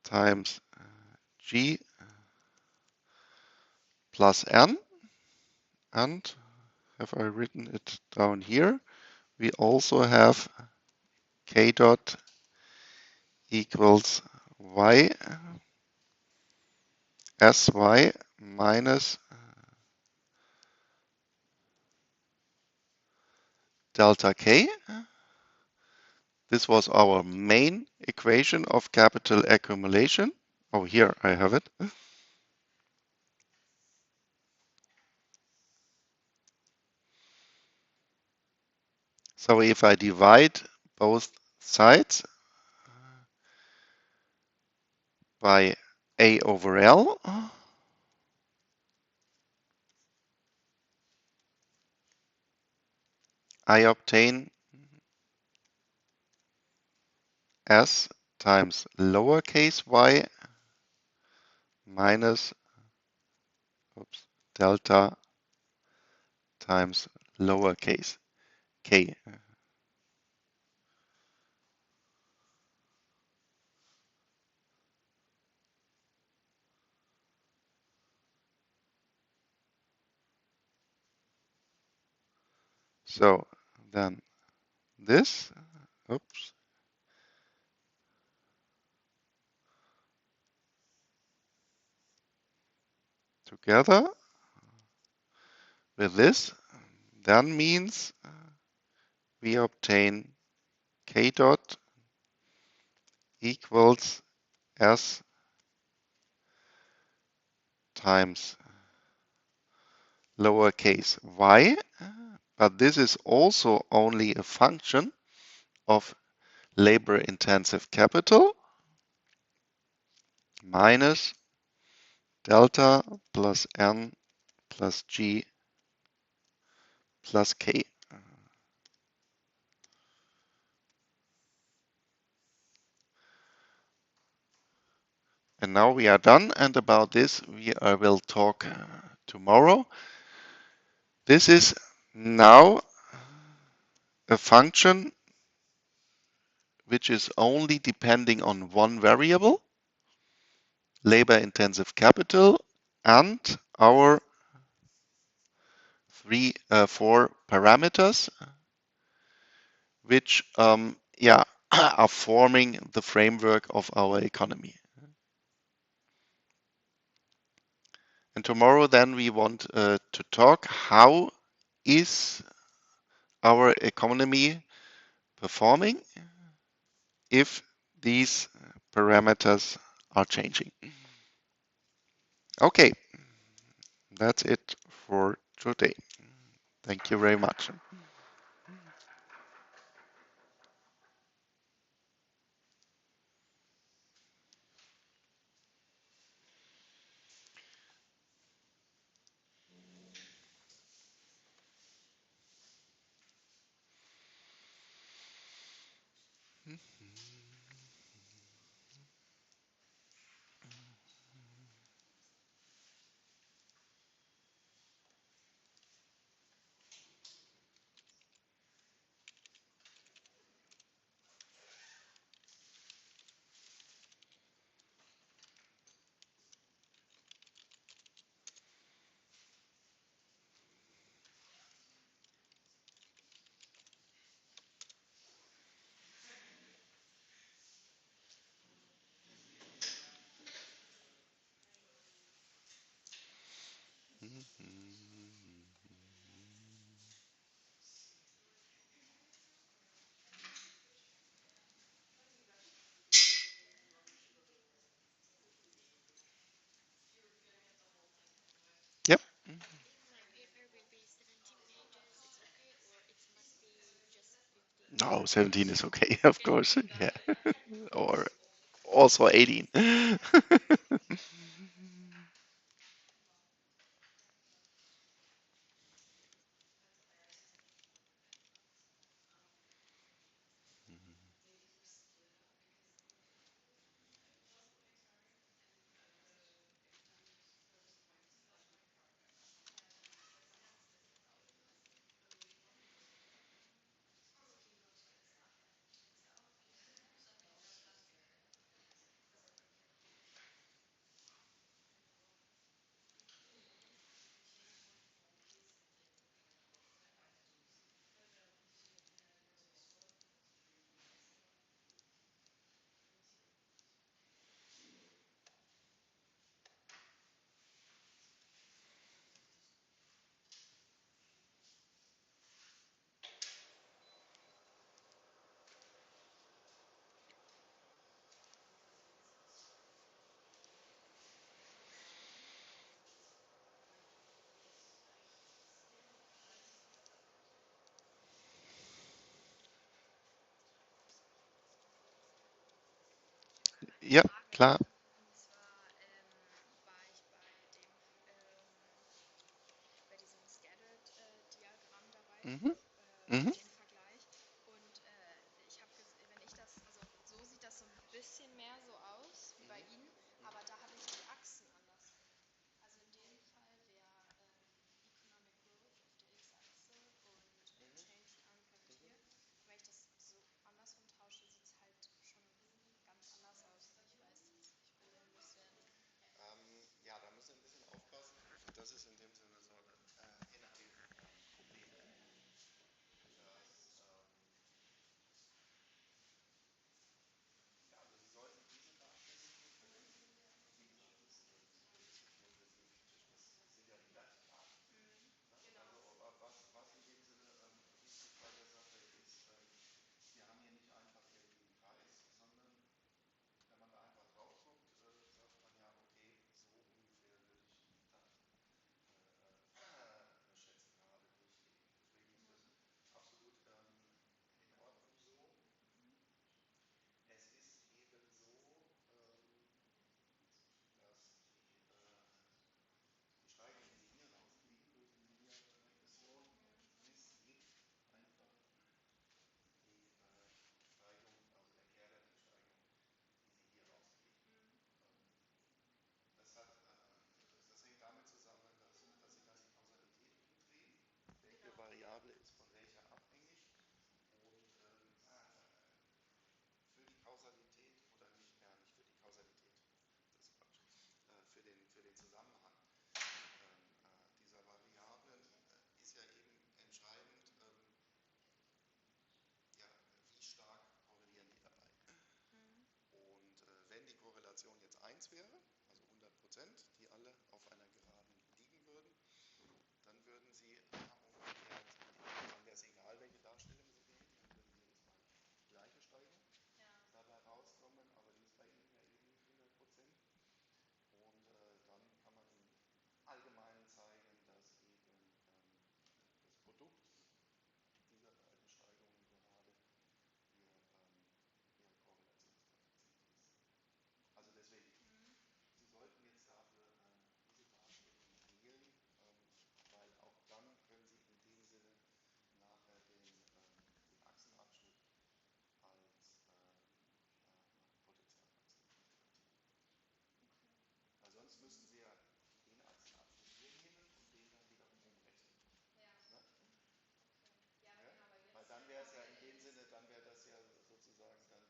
times G plus N. And have I written it down here? We also have k dot equals y sy minus delta K. This was our main equation of capital accumulation. Oh, here I have it. So if I divide both sides by A over L, I obtain S times lowercase y minus delta times lowercase k. So then this, oops, together with this then means we obtain k dot equals S times lowercase y, but this is also only a function of labor-intensive capital minus delta plus n plus g plus k. And now we are done, and about this I will talk tomorrow. This is now a function which is only depending on one variable, labor-intensive capital, and our four parameters, which yeah, are forming the framework of our economy. And tomorrow then we want to talk how is our economy performing if these parameters are changing. Okay, that's it for today. Thank you very much. Yep. No, 17 is okay, of course. Yeah. Or also 18. Ja, klar. Mhm. Mhm. Ja, da müssen wir ein bisschen aufpassen. Das ist in dem Sinne so ein NLP-Problem. Dass, ja, also Sie sollten diese Darstellung hier verwenden. Wie gesagt, das ist nur für Sie, das sind ja die Wertdaten. Ne? Also, aber was in dem Sinne wichtig bei der Sache ist, Sie haben hier nicht einfach irgendwie einen Preis, sondern wenn man da einfach drauf guckt, sagt man ja, okay, so ungefähr würde ich die dann schätzen gerade durchgehen. Deswegen ist das absolut in Ordnung so. Es ist eben so, dass die Steigung, die Sie hier rauskriegen durch die Linearregression, ist nicht einfach die Steigung, also der Kehrwertentsteigung, die Sie hier rauskriegen. Das, hat, das hängt damit zusammen, dass Sie dann die Kausalität umdrehen. Welche Variable ist von welcher abhängig? Und für die Kausalität oder nicht für die Kausalität, das ist Quatsch, für den Zusammenhang dieser Variablen ist ja eben entscheidend, ja, wie stark korrelieren die dabei. Und wenn die Korrelation jetzt 1 wäre, also 100%, die alle auf einer Geraden liegen würden, dann würden Sie umgekehrt, dann wäre es egal, welche Darstellung Sie wählen, dann würden Sie jedes Mal die gleiche Steigung dabei rauskommen, aber die ist bei Ihnen ja eben nicht 100%. Und dann kann man im Allgemeinen zeigen, dass eben das Produkt dieser beiden Steigungen gerade ihr Korrelationskoeffizient ist. Also deswegen, Sie sollten jetzt dafür diese Darstellung wählen, weil auch dann können Sie in dem Sinne nachher den Achsenabschnitt als Potentialachse interpretieren. Weil sonst müssten Sie ja den Achsenabschnitt hier nehmen und den dann wiederum umrechnen. Ne? Ja? Weil dann wäre es ja in dem Sinne, dann wäre das ja sozusagen dann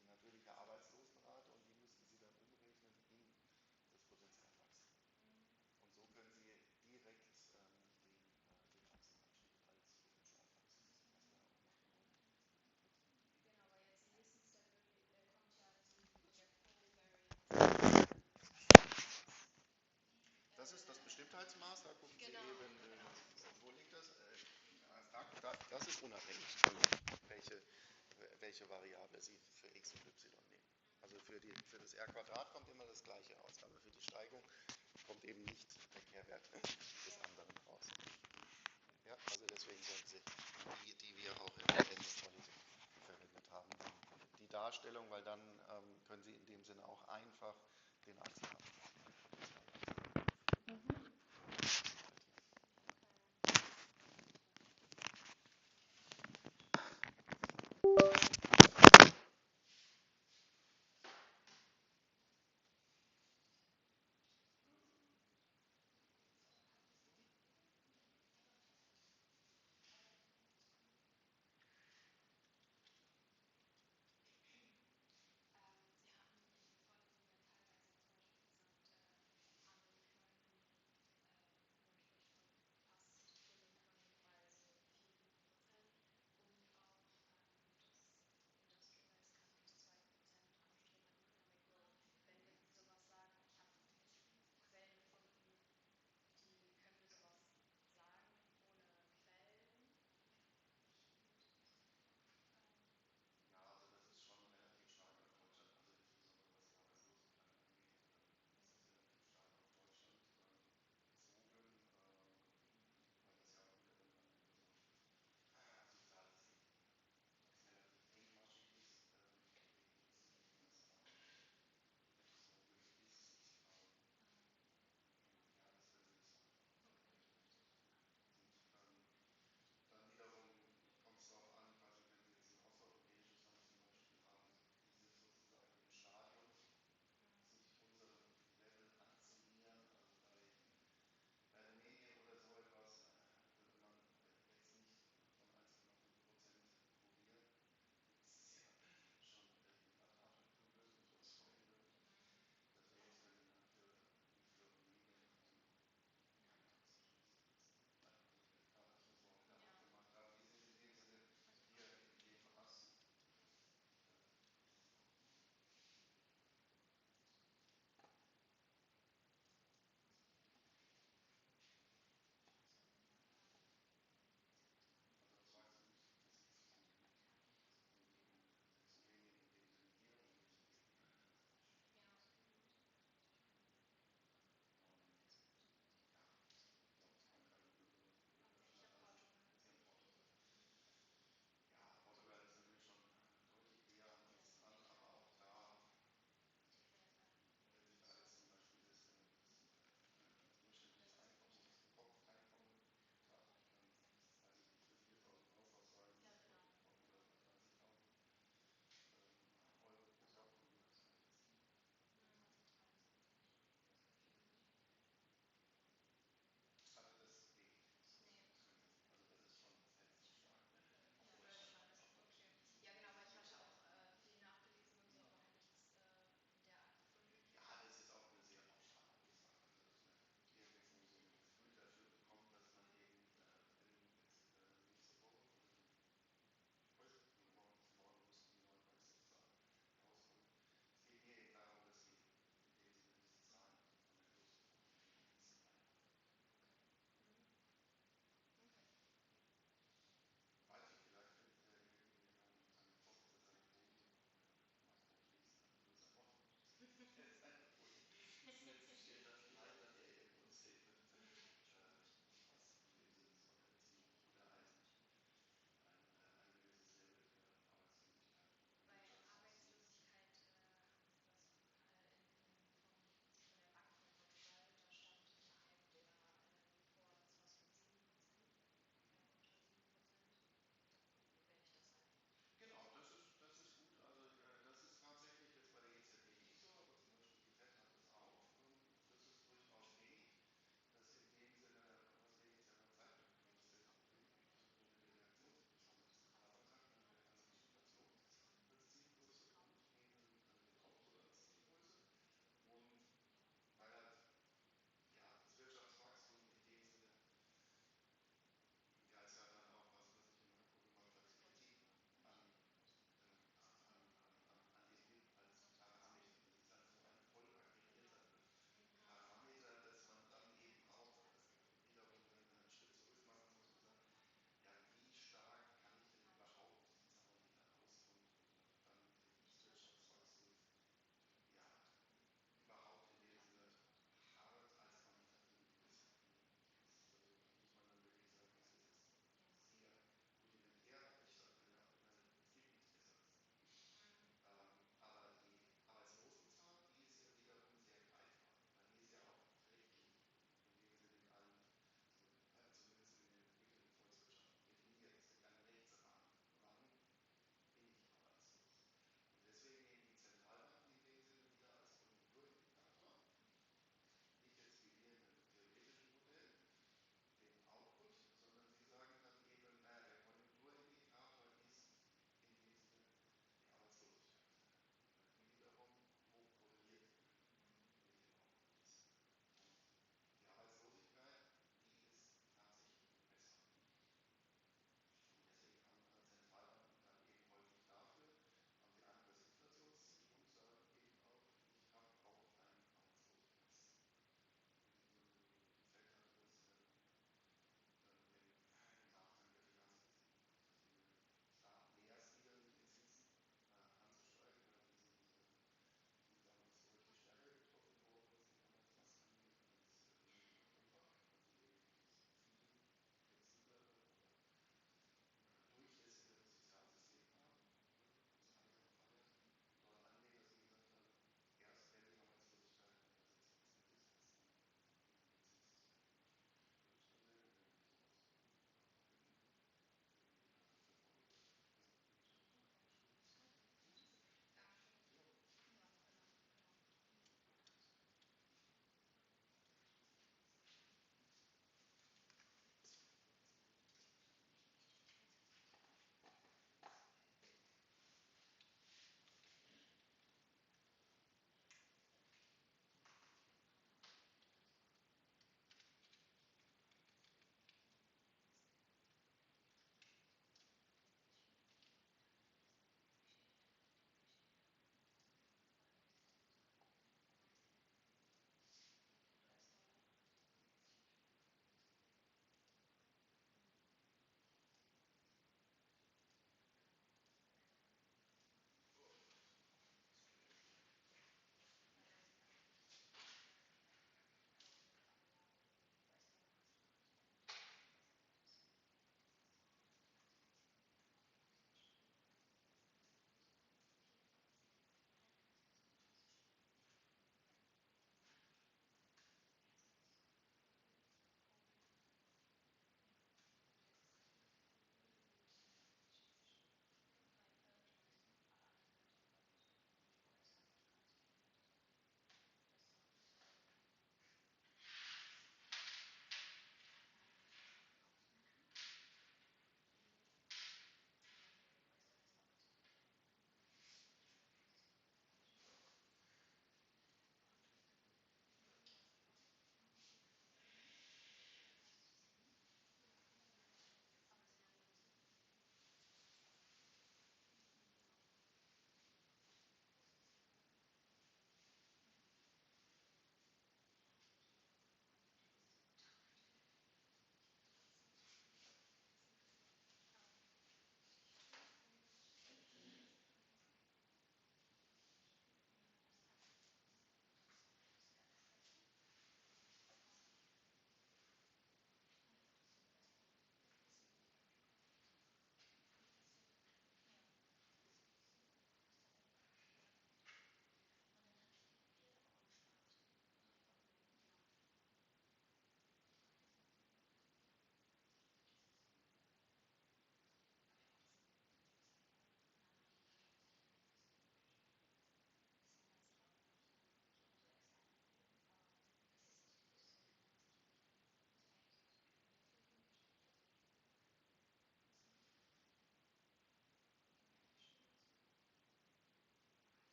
die natürliche Arbeitslosenrate und die müssten Sie dann umrechnen in das Potentialwachstum. Und so können Sie direkt den Achsenabschnitt als Potentialwachstum, was wir auch machen wollen, interpretieren. Das ist das Bestimmtheitsmaß, da gucken Sie eben, wo liegt das? Das ist unabhängig von welche Variable Sie für x und y nehmen. Also für das R Quadrat kommt immer das gleiche raus, aber für die Steigung kommt eben nicht der Kehrwert des anderen raus. Ja, also deswegen sollten Sie die wir auch in der Vorlesung verwendet haben, die Darstellung, weil dann können Sie in dem Sinne auch einfach den Achsenabschnitt.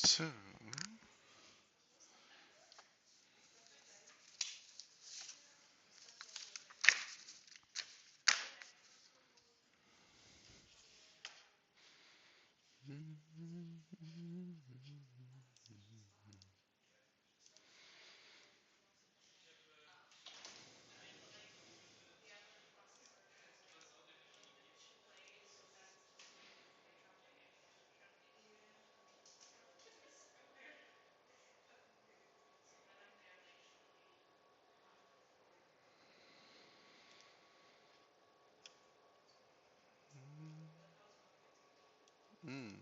So, mm,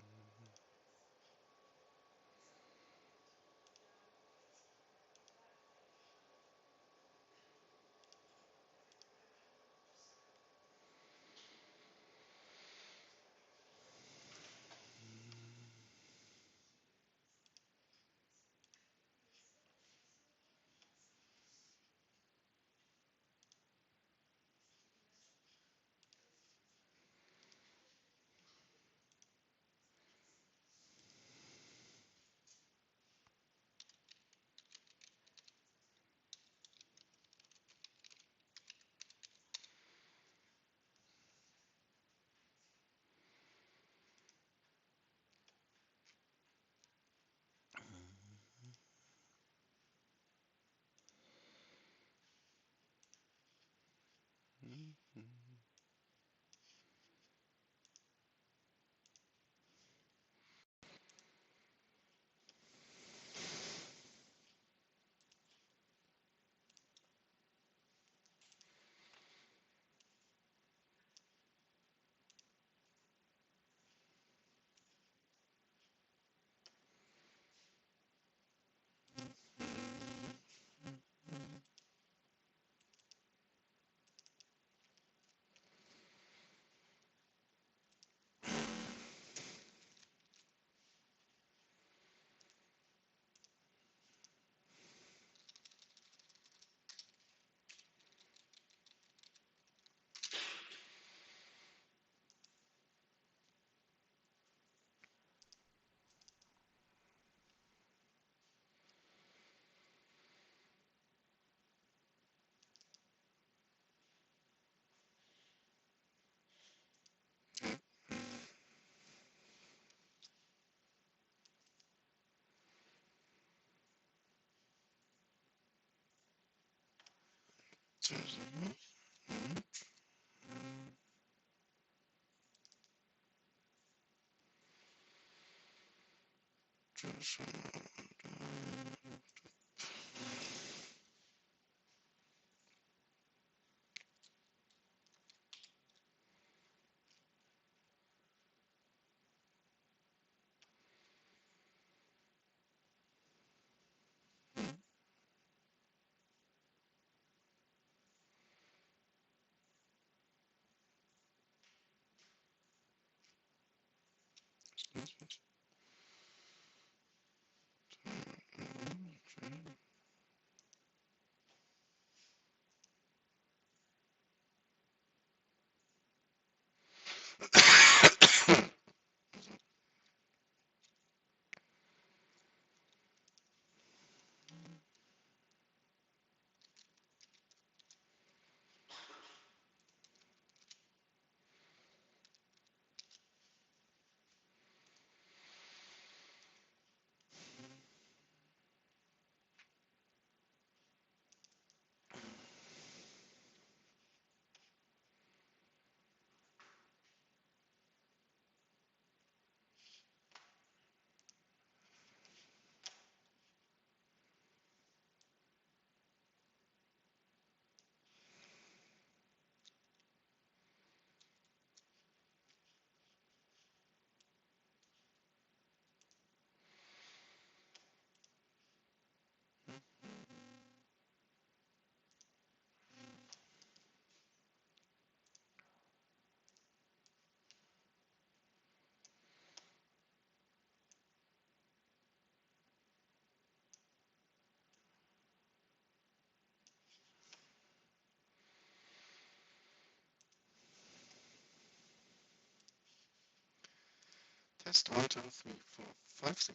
test 1, 2, 3, 4, 5, 6.